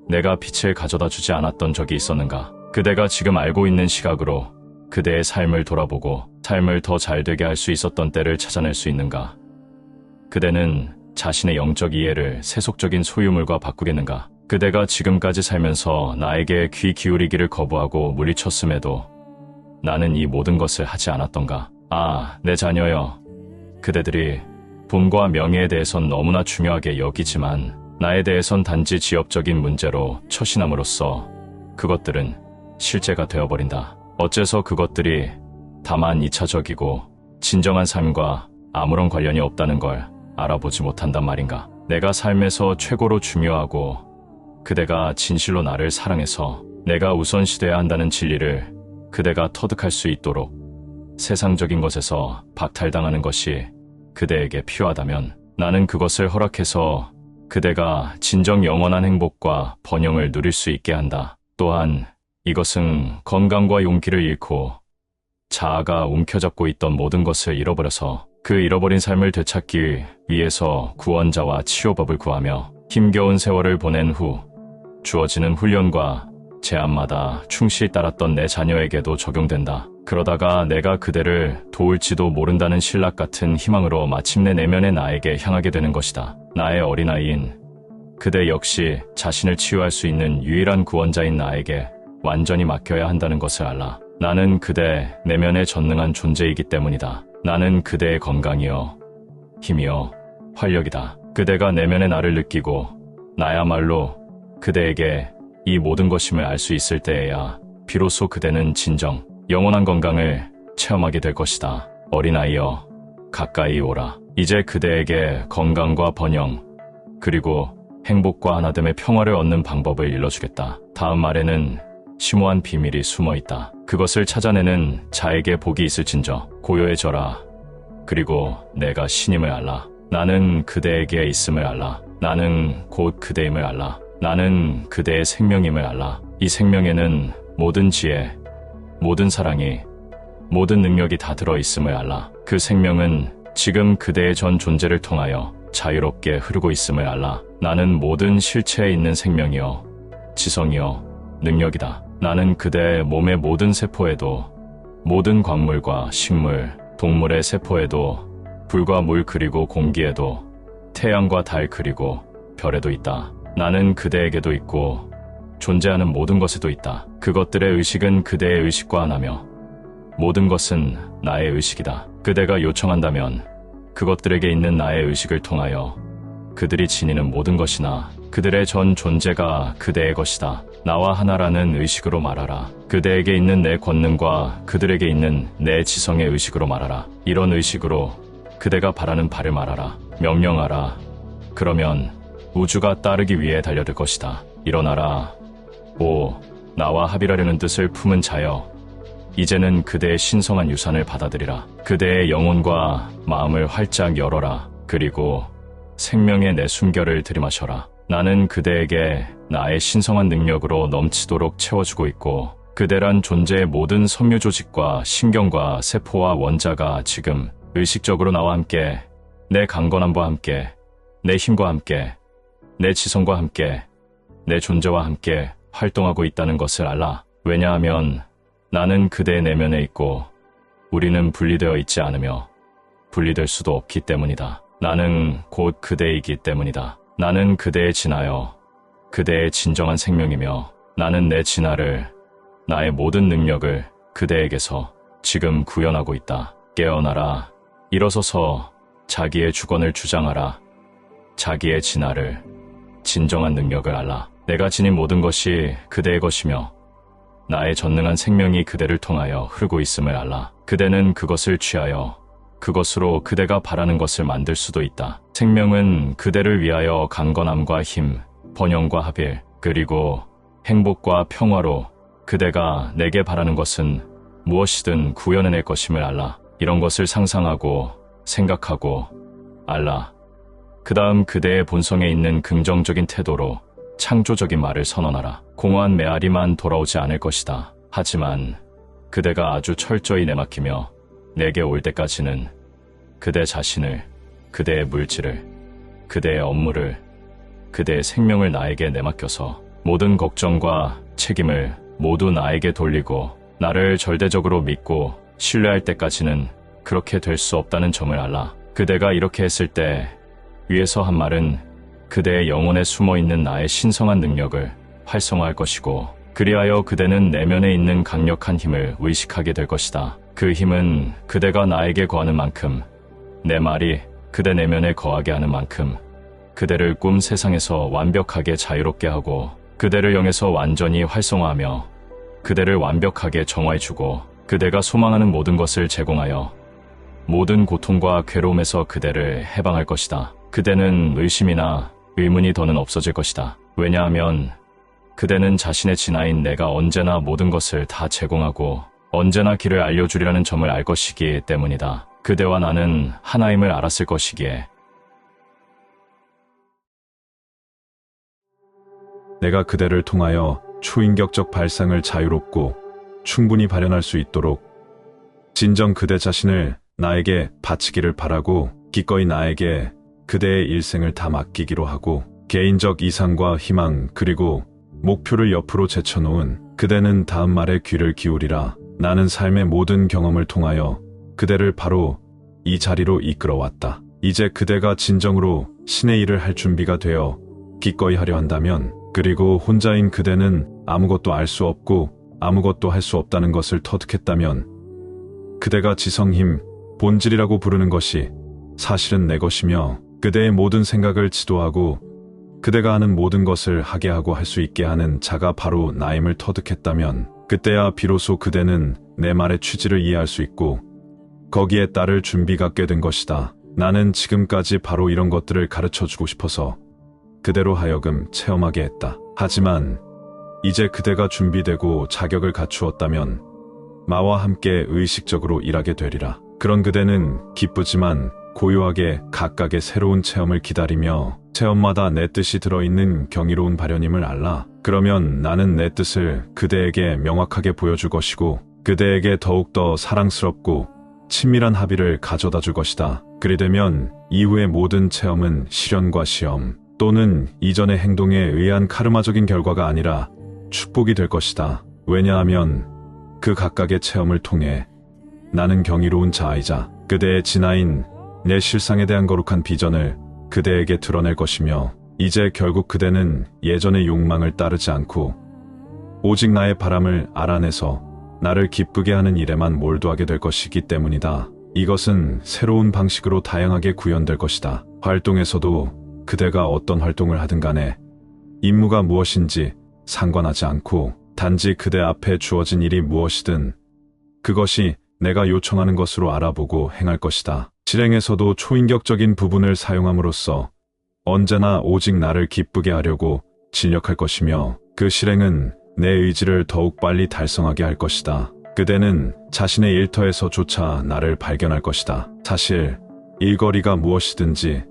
내가 빛을 가져다 주지 않았던 적이 있었는가? 그대가 지금 알고 있는 시각으로 그대의 삶을 돌아보고 삶을 더 잘되게 할 수 있었던 때를 찾아낼 수 있는가? 그대는 자신의 영적 이해를 세속적인 소유물과 바꾸겠는가? 그대가 지금까지 살면서 나에게 귀 기울이기를 거부하고 물리쳤음에도 나는 이 모든 것을 하지 않았던가? 아, 내 자녀여. 그대들이 본과 명예에 대해선 너무나 중요하게 여기지만 나에 대해선 단지 지엽적인 문제로 처신함으로써 그것들은 실제가 되어버린다. 어째서 그것들이 다만 2차적이고 진정한 삶과 아무런 관련이 없다는 걸 알아보지 못한단 말인가? 내가 삶에서 최고로 중요하고 그대가 진실로 나를 사랑해서 내가 우선시돼야 한다는 진리를 그대가 터득할 수 있도록 세상적인 것에서 박탈당하는 것이 그대에게 필요하다면 나는 그것을 허락해서 그대가 진정 영원한 행복과 번영을 누릴 수 있게 한다. 또한 이것은 건강과 용기를 잃고 자아가 움켜잡고 있던 모든 것을 잃어버려서 그 잃어버린 삶을 되찾기 위해서 구원자와 치료법을 구하며 힘겨운 세월을 보낸 후 주어지는 훈련과 제안마다 충실히 따랐던 내 자녀에게도 적용된다. 그러다가 내가 그대를 도울지도 모른다는 신락 같은 희망으로 마침내 내면의 나에게 향하게 되는 것이다. 나의 어린아이인 그대 역시 자신을 치유할 수 있는 유일한 구원자인 나에게 완전히 맡겨야 한다는 것을 알라. 나는 그대 내면에 전능한 존재이기 때문이다. 나는 그대의 건강이요, 힘이요, 활력이다. 그대가 내면의 나를 느끼고 나야말로 그대에게 이 모든 것임을 알 수 있을 때에야 비로소 그대는 진정 영원한 건강을 체험하게 될 것이다. 어린아이여, 가까이 오라. 이제 그대에게 건강과 번영 그리고 행복과 하나됨의 평화를 얻는 방법을 일러주겠다. 다음 말에는 심오한 비밀이 숨어 있다. 그것을 찾아내는 자에게 복이 있을진저. 고요해져라. 그리고 내가 신임을 알라. 나는 그대에게 있음을 알라. 나는 곧 그대임을 알라. 나는 그대의 생명임을 알라. 이 생명에는 모든 지혜, 모든 사랑이, 모든 능력이 다 들어있음을 알라. 그 생명은 지금 그대의 전 존재를 통하여 자유롭게 흐르고 있음을 알라. 나는 모든 실체에 있는 생명이요, 지성이요, 능력이다. 나는 그대의 몸의 모든 세포에도, 모든 광물과 식물, 동물의 세포에도, 불과 물 그리고 공기에도, 태양과 달 그리고 별에도 있다. 나는 그대에게도 있고 존재하는 모든 것에도 있다. 그것들의 의식은 그대의 의식과 하나며 모든 것은 나의 의식이다. 그대가 요청한다면 그것들에게 있는 나의 의식을 통하여 그들이 지니는 모든 것이나 그들의 전 존재가 그대의 것이다. 나와 하나라는 의식으로 말하라. 그대에게 있는 내 권능과 그들에게 있는 내 지성의 의식으로 말하라. 이런 의식으로 그대가 바라는 바를 말하라. 명령하라. 그러면 우주가 따르기 위해 달려들 것이다. 일어나라. 오, 나와 합일하려는 뜻을 품은 자여, 이제는 그대의 신성한 유산을 받아들이라. 그대의 영혼과 마음을 활짝 열어라. 그리고 생명의 내 숨결을 들이마셔라. 나는 그대에게 나의 신성한 능력으로 넘치도록 채워주고 있고, 그대란 존재의 모든 섬유 조직과 신경과 세포와 원자가 지금 의식적으로 나와 함께, 내 강건함과 함께, 내 힘과 함께, 내 지성과 함께, 내 존재와 함께 활동하고 있다는 것을 알라. 왜냐하면 나는 그대의 내면에 있고 우리는 분리되어 있지 않으며 분리될 수도 없기 때문이다. 나는 곧 그대이기 때문이다. 나는 그대에 진하여 그대의 진정한 생명이며, 나는 내 진화를, 나의 모든 능력을 그대에게서 지금 구현하고 있다. 깨어나라. 일어서서 자기의 주권을 주장하라. 자기의 진화를, 진정한 능력을 알라. 내가 지닌 모든 것이 그대의 것이며 나의 전능한 생명이 그대를 통하여 흐르고 있음을 알라. 그대는 그것을 취하여 그것으로 그대가 바라는 것을 만들 수도 있다. 생명은 그대를 위하여 강건함과 힘, 번영과 합일, 그리고 행복과 평화로 그대가 내게 바라는 것은 무엇이든 구현해낼 것임을 알라. 이런 것을 상상하고 생각하고 알라. 그 다음 그대의 본성에 있는 긍정적인 태도로 창조적인 말을 선언하라. 공허한 메아리만 돌아오지 않을 것이다. 하지만 그대가 아주 철저히 내맡기며 내게 올 때까지는 그대 자신을, 그대의 물질을, 그대의 업무를, 그대의 생명을 나에게 내맡겨서 모든 걱정과 책임을 모두 나에게 돌리고 나를 절대적으로 믿고 신뢰할 때까지는 그렇게 될 수 없다는 점을 알라. 그대가 이렇게 했을 때 위에서 한 말은 그대의 영혼에 숨어있는 나의 신성한 능력을 활성화할 것이고, 그리하여 그대는 내면에 있는 강력한 힘을 의식하게 될 것이다. 그 힘은 그대가 나에게 거하는 만큼, 내 말이 그대 내면에 거하게 하는 만큼 그대를 꿈 세상에서 완벽하게 자유롭게 하고, 그대를 영에서 완전히 활성화하며 그대를 완벽하게 정화해주고, 그대가 소망하는 모든 것을 제공하여 모든 고통과 괴로움에서 그대를 해방할 것이다. 그대는 의심이나 의문이 더는 없어질 것이다. 왜냐하면 그대는 자신의 진화인 내가 언제나 모든 것을 다 제공하고 언제나 길을 알려주리라는 점을 알 것이기 때문이다. 그대와 나는 하나임을 알았을 것이기에. 내가 그대를 통하여 초인격적 발상을 자유롭고 충분히 발현할 수 있도록 진정 그대 자신을 나에게 바치기를 바라고, 기꺼이 나에게 그대의 일생을 다 맡기기로 하고, 개인적 이상과 희망 그리고 목표를 옆으로 제쳐놓은 그대는 다음 말에 귀를 기울이라. 나는 삶의 모든 경험을 통하여 그대를 바로 이 자리로 이끌어왔다. 이제 그대가 진정으로 신의 일을 할 준비가 되어 기꺼이 하려 한다면, 그리고 혼자인 그대는 아무것도 알 수 없고 아무것도 할 수 없다는 것을 터득했다면, 그대가 지성힘, 본질이라고 부르는 것이 사실은 내 것이며, 그대의 모든 생각을 지도하고 그대가 하는 모든 것을 하게 하고 할 수 있게 하는 자가 바로 나임을 터득했다면, 그때야 비로소 그대는 내 말의 취지를 이해할 수 있고 거기에 따를 준비가 꽤 된 것이다. 나는 지금까지 바로 이런 것들을 가르쳐주고 싶어서 그대로 하여금 체험하게 했다. 하지만 이제 그대가 준비되고 자격을 갖추었다면 마와 함께 의식적으로 일하게 되리라. 그런 그대는 기쁘지만 고요하게 각각의 새로운 체험을 기다리며 체험마다 내 뜻이 들어있는 경이로운 발현임을 알라. 그러면 나는 내 뜻을 그대에게 명확하게 보여줄 것이고 그대에게 더욱더 사랑스럽고 친밀한 합의를 가져다 줄 것이다. 그리 되면 이후의 모든 체험은 실현과 시험 또는 이전의 행동에 의한 카르마적인 결과가 아니라 축복이 될 것이다. 왜냐하면 그 각각의 체험을 통해 나는 경이로운 자아이자 그대의 진화인 내 실상에 대한 거룩한 비전을 그대에게 드러낼 것이며 이제 결국 그대는 예전의 욕망을 따르지 않고 오직 나의 바람을 알아내서 나를 기쁘게 하는 일에만 몰두하게 될 것이기 때문이다. 이것은 새로운 방식으로 다양하게 구현될 것이다. 활동에서도 그대가 어떤 활동을 하든 간에 임무가 무엇인지 상관하지 않고 단지 그대 앞에 주어진 일이 무엇이든 그것이 내가 요청하는 것으로 알아보고 행할 것이다. 실행에서도 초인격적인 부분을 사용함으로써 언제나 오직 나를 기쁘게 하려고 진력할 것이며 그 실행은 내 의지를 더욱 빨리 달성하게 할 것이다. 그대는 자신의 일터에서조차 나를 발견할 것이다. 사실 일거리가 무엇이든지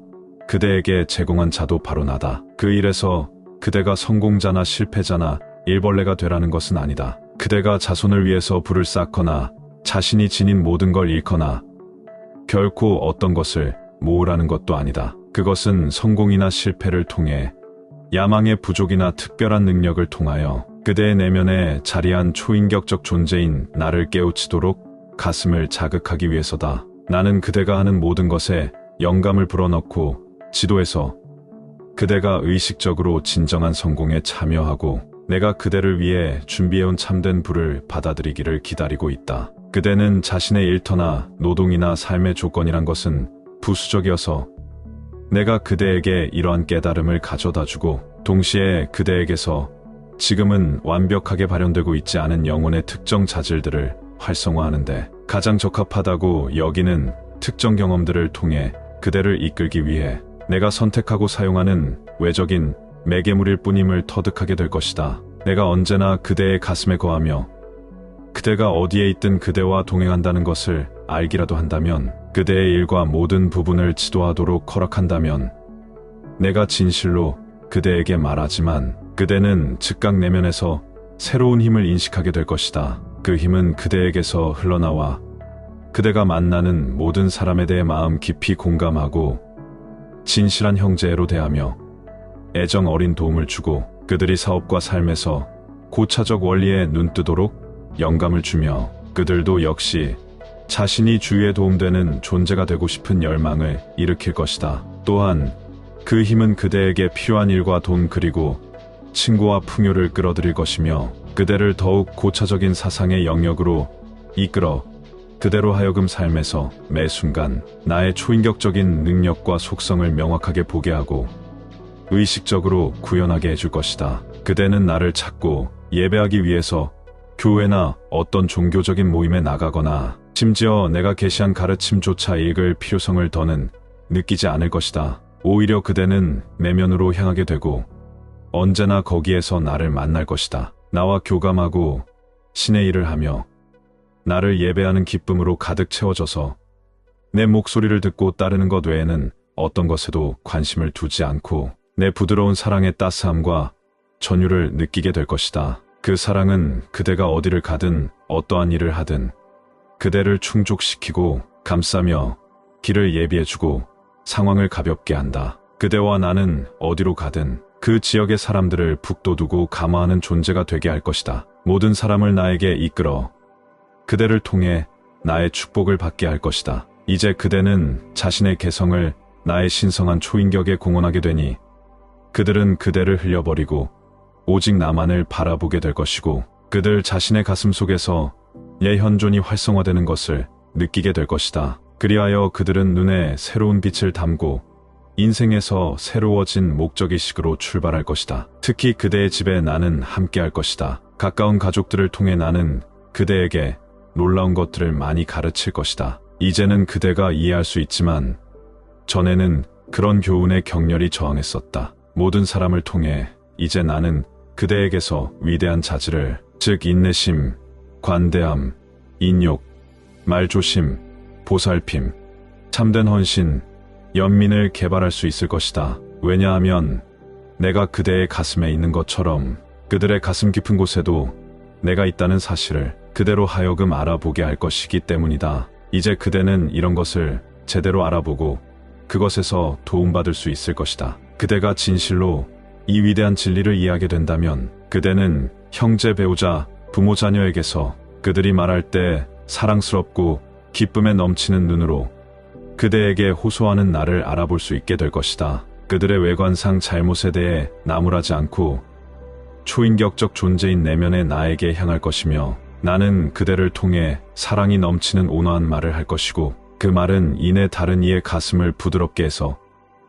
그대에게 제공한 자도 바로 나다. 그 일에서 그대가 성공자나 실패자나 일벌레가 되라는 것은 아니다. 그대가 자손을 위해서 불을 쌓거나 자신이 지닌 모든 걸 잃거나 결코 어떤 것을 모으라는 것도 아니다. 그것은 성공이나 실패를 통해 야망의 부족이나 특별한 능력을 통하여 그대의 내면에 자리한 초인격적 존재인 나를 깨우치도록 가슴을 자극하기 위해서다. 나는 그대가 하는 모든 것에 영감을 불어넣고 지도해서 그대가 의식적으로 진정한 성공에 참여하고 내가 그대를 위해 준비해온 참된 부를 받아들이기를 기다리고 있다. 그대는 자신의 일터나 노동이나 삶의 조건이란 것은 부수적이어서 내가 그대에게 이러한 깨달음을 가져다주고 동시에 그대에게서 지금은 완벽하게 발현되고 있지 않은 영혼의 특정 자질들을 활성화하는데 가장 적합하다고 여기는 특정 경험들을 통해 그대를 이끌기 위해 내가 선택하고 사용하는 외적인 매개물일 뿐임을 터득하게 될 것이다. 내가 언제나 그대의 가슴에 거하며 그대가 어디에 있든 그대와 동행한다는 것을 알기라도 한다면 그대의 일과 모든 부분을 지도하도록 허락한다면 내가 진실로 그대에게 말하지만 그대는 즉각 내면에서 새로운 힘을 인식하게 될 것이다. 그 힘은 그대에게서 흘러나와 그대가 만나는 모든 사람에 대해 마음 깊이 공감하고 진실한 형제로 대하며 애정 어린 도움을 주고 그들이 사업과 삶에서 고차적 원리에 눈뜨도록 영감을 주며 그들도 역시 자신이 주위에 도움되는 존재가 되고 싶은 열망을 일으킬 것이다. 또한 그 힘은 그대에게 필요한 일과 돈 그리고 친구와 풍요를 끌어들일 것이며 그대를 더욱 고차적인 사상의 영역으로 이끌어 그대로 하여금 삶에서 매 순간 나의 초인격적인 능력과 속성을 명확하게 보게 하고 의식적으로 구현하게 해줄 것이다. 그대는 나를 찾고 예배하기 위해서 교회나 어떤 종교적인 모임에 나가거나 심지어 내가 계시한 가르침조차 읽을 필요성을 더는 느끼지 않을 것이다. 오히려 그대는 내면으로 향하게 되고 언제나 거기에서 나를 만날 것이다. 나와 교감하고 신의 일을 하며 나를 예배하는 기쁨으로 가득 채워져서 내 목소리를 듣고 따르는 것 외에는 어떤 것에도 관심을 두지 않고 내 부드러운 사랑의 따스함과 전율을 느끼게 될 것이다. 그 사랑은 그대가 어디를 가든 어떠한 일을 하든 그대를 충족시키고 감싸며 길을 예비해주고 상황을 가볍게 한다. 그대와 나는 어디로 가든 그 지역의 사람들을 북돋우고 감화하는 존재가 되게 할 것이다. 모든 사람을 나에게 이끌어 그대를 통해 나의 축복을 받게 할 것이다. 이제 그대는 자신의 개성을 나의 신성한 초인격에 공헌하게 되니 그들은 그대를 흘려버리고 오직 나만을 바라보게 될 것이고 그들 자신의 가슴 속에서 예 현존이 활성화되는 것을 느끼게 될 것이다. 그리하여 그들은 눈에 새로운 빛을 담고 인생에서 새로워진 목적의식으로 출발할 것이다. 특히 그대의 집에 나는 함께할 것이다. 가까운 가족들을 통해 나는 그대에게 놀라운 것들을 많이 가르칠 것이다. 이제는 그대가 이해할 수 있지만 전에는 그런 교훈에 격렬히 저항했었다. 모든 사람을 통해 이제 나는 그대에게서 위대한 자질을, 즉 인내심, 관대함, 인욕, 말조심, 보살핌, 참된 헌신, 연민을 개발할 수 있을 것이다. 왜냐하면 내가 그대의 가슴에 있는 것처럼 그들의 가슴 깊은 곳에도 내가 있다는 사실을 그대로 하여금 알아보게 할 것이기 때문이다. 이제 그대는 이런 것을 제대로 알아보고 그것에서 도움받을 수 있을 것이다. 그대가 진실로 이 위대한 진리를 이해하게 된다면 그대는 형제, 배우자, 부모, 자녀에게서 그들이 말할 때 사랑스럽고 기쁨에 넘치는 눈으로 그대에게 호소하는 나를 알아볼 수 있게 될 것이다. 그들의 외관상 잘못에 대해 나무라지 않고 초인격적 존재인 내면의 나에게 향할 것이며 나는 그대를 통해 사랑이 넘치는 온화한 말을 할 것이고 그 말은 이내 다른 이의 가슴을 부드럽게 해서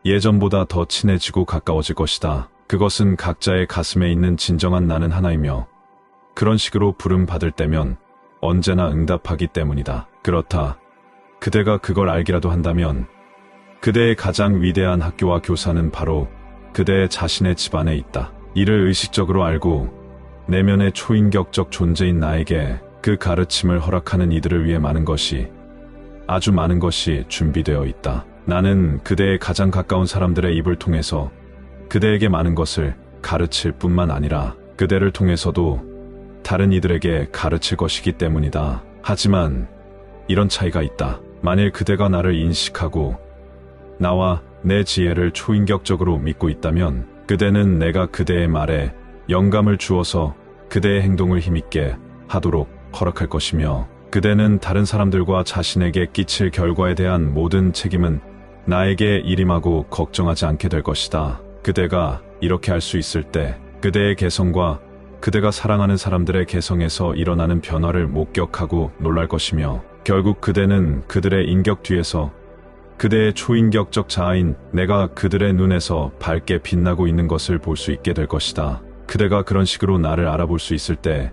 예전보다 더 친해지고 가까워질 것이다. 그것은 각자의 가슴에 있는 진정한 나는 하나이며 그런 식으로 부름 받을 때면 언제나 응답하기 때문이다. 그렇다. 그대가 그걸 알기라도 한다면 그대의 가장 위대한 학교와 교사는 바로 그대 자신의 집안에 있다. 이를 의식적으로 알고 내면의 초인격적 존재인 나에게 그 가르침을 허락하는 이들을 위해 아주 많은 것이 준비되어 있다. 나는 그대의 가장 가까운 사람들의 입을 통해서 그대에게 많은 것을 가르칠 뿐만 아니라 그대를 통해서도 다른 이들에게 가르칠 것이기 때문이다. 하지만 이런 차이가 있다. 만일 그대가 나를 인식하고 나와 내 지혜를 초인격적으로 믿고 있다면 그대는 내가 그대의 말에 영감을 주어서 그대의 행동을 힘있게 하도록 허락할 것이며 그대는 다른 사람들과 자신에게 끼칠 결과에 대한 모든 책임은 나에게 일임하고 걱정하지 않게 될 것이다. 그대가 이렇게 할 수 있을 때 그대의 개성과 그대가 사랑하는 사람들의 개성에서 일어나는 변화를 목격하고 놀랄 것이며 결국 그대는 그들의 인격 뒤에서 그대의 초인격적 자아인 내가 그들의 눈에서 밝게 빛나고 있는 것을 볼 수 있게 될 것이다. 그대가 그런 식으로 나를 알아볼 수 있을 때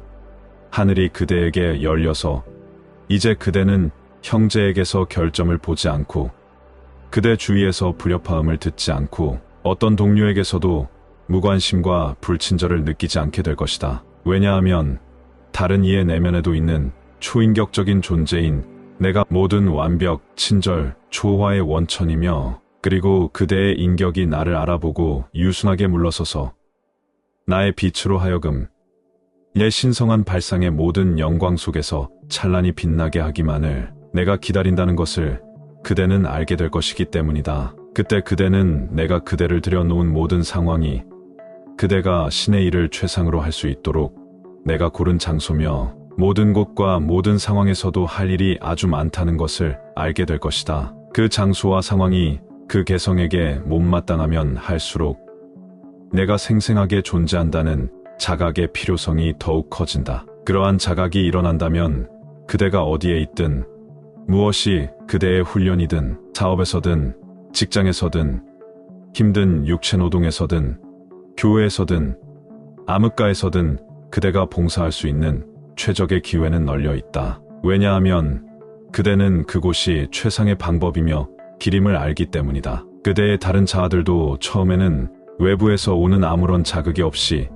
하늘이 그대에게 열려서 이제 그대는 형제에게서 결점을 보지 않고 그대 주위에서 불협화음을 듣지 않고 어떤 동료에게서도 무관심과 불친절을 느끼지 않게 될 것이다. 왜냐하면 다른 이의 내면에도 있는 초인격적인 존재인 내가 모든 완벽, 친절, 조화의 원천이며 그리고 그대의 인격이 나를 알아보고 유순하게 물러서서 나의 빛으로 하여금 내 신성한 발상의 모든 영광 속에서 찬란히 빛나게 하기만을 내가 기다린다는 것을 그대는 알게 될 것이기 때문이다. 그때 그대는 내가 그대를 들여놓은 모든 상황이 그대가 신의 일을 최상으로 할 수 있도록 내가 고른 장소며 모든 곳과 모든 상황에서도 할 일이 아주 많다는 것을 알게 될 것이다. 그 장소와 상황이 그 개성에게 못마땅하면 할수록 내가 생생하게 존재한다는 자각의 필요성이 더욱 커진다. 그러한 자각이 일어난다면 그대가 어디에 있든 무엇이 그대의 훈련이든 사업에서든 직장에서든 힘든 육체노동에서든 교회에서든 암흑가에서든 그대가 봉사할 수 있는 최적의 기회는 널려 있다. 왜냐하면 그대는 그곳이 최상의 방법이며 길임을 알기 때문이다. 그대의 다른 자아들도 처음에는 외부에서 오는 아무런 자극이 없이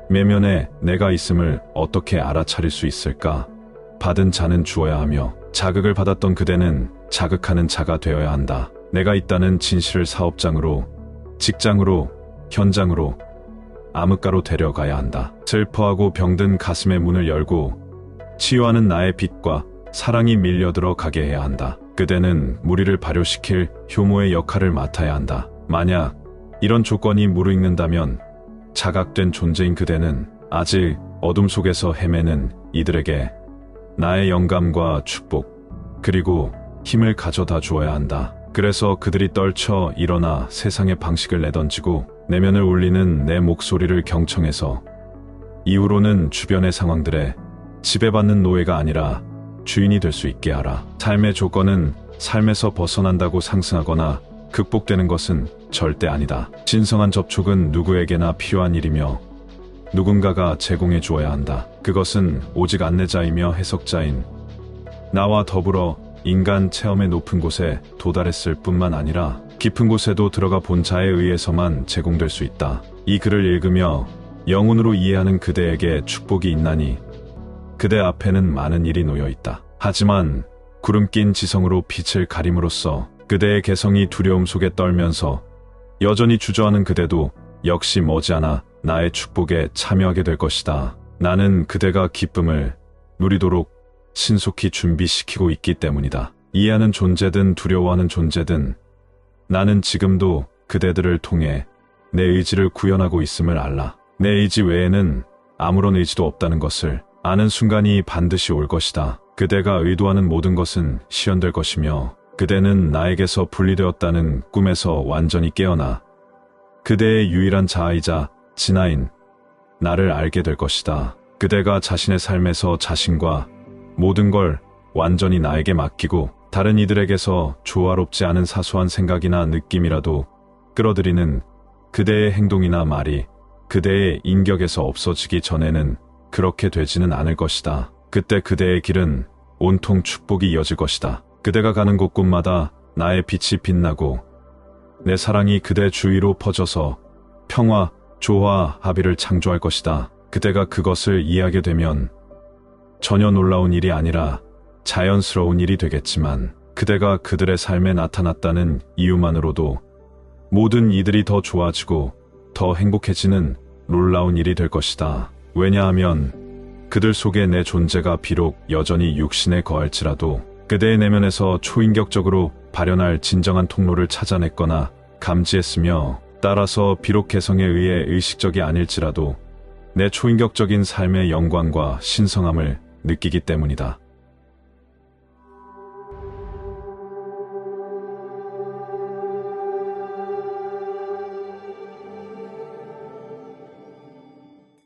내면에 내가 있음을 어떻게 알아차릴 수 있을까? 받은 자는 주어야 하며 자극을 받았던 그대는 자극하는 자가 되어야 한다. 내가 있다는 진실을 사업장으로, 직장으로, 현장으로, 암흑가로 데려가야 한다. 슬퍼하고 병든 가슴의 문을 열고 치유하는 나의 빛과 사랑이 밀려들어 가게 해야 한다. 그대는 무리를 발효시킬 효모의 역할을 맡아야 한다. 만약 이런 조건이 무르익는다면 자각된 존재인 그대는 아직 어둠 속에서 헤매는 이들에게 나의 영감과 축복 그리고 힘을 가져다 주어야 한다. 그래서 그들이 떨쳐 일어나 세상의 방식을 내던지고 내면을 울리는 내 목소리를 경청해서 이후로는 주변의 상황들에 지배받는 노예가 아니라 주인이 될 수 있게 하라. 삶의 조건은 삶에서 벗어난다고 상승하거나 극복되는 것은 절대 아니다. 신성한 접촉은 누구에게나 필요한 일이며 누군가가 제공해 주어야 한다. 그것은 오직 안내자이며 해석자인 나와 더불어 인간 체험의 높은 곳에 도달했을 뿐만 아니라 깊은 곳에도 들어가 본 자에 의해서만 제공될 수 있다. 이 글을 읽으며 영혼으로 이해하는 그대에게 축복이 있나니 그대 앞에는 많은 일이 놓여 있다. 하지만 구름 낀 지성으로 빛을 가림으로써 그대의 개성이 두려움 속에 떨면서 여전히 주저하는 그대도 역시 머지않아 나의 축복에 참여하게 될 것이다. 나는 그대가 기쁨을 누리도록 신속히 준비시키고 있기 때문이다. 이해하는 존재든 두려워하는 존재든 나는 지금도 그대들을 통해 내 의지를 구현하고 있음을 알라. 내 의지 외에는 아무런 의지도 없다는 것을 아는 순간이 반드시 올 것이다. 그대가 의도하는 모든 것은 실현될 것이며 그대는 나에게서 분리되었다는 꿈에서 완전히 깨어나 그대의 유일한 자아이자 진아인 나를 알게 될 것이다. 그대가 자신의 삶에서 자신과 모든 걸 완전히 나에게 맡기고 다른 이들에게서 조화롭지 않은 사소한 생각이나 느낌이라도 끌어들이는 그대의 행동이나 말이 그대의 인격에서 없어지기 전에는 그렇게 되지는 않을 것이다. 그때 그대의 길은 온통 축복이 이어질 것이다. 그대가 가는 곳곳마다 나의 빛이 빛나고 내 사랑이 그대 주위로 퍼져서 평화, 조화, 합의를 창조할 것이다. 그대가 그것을 이해하게 되면 전혀 놀라운 일이 아니라 자연스러운 일이 되겠지만 그대가 그들의 삶에 나타났다는 이유만으로도 모든 이들이 더 좋아지고 더 행복해지는 놀라운 일이 될 것이다. 왜냐하면 그들 속에 내 존재가 비록 여전히 육신에 거할지라도 그대의 내면에서 초인격적으로 발현할 진정한 통로를 찾아냈거나 감지했으며 따라서 비록 개성에 의해 의식적이 아닐지라도 내 초인격적인 삶의 영광과 신성함을 느끼기 때문이다.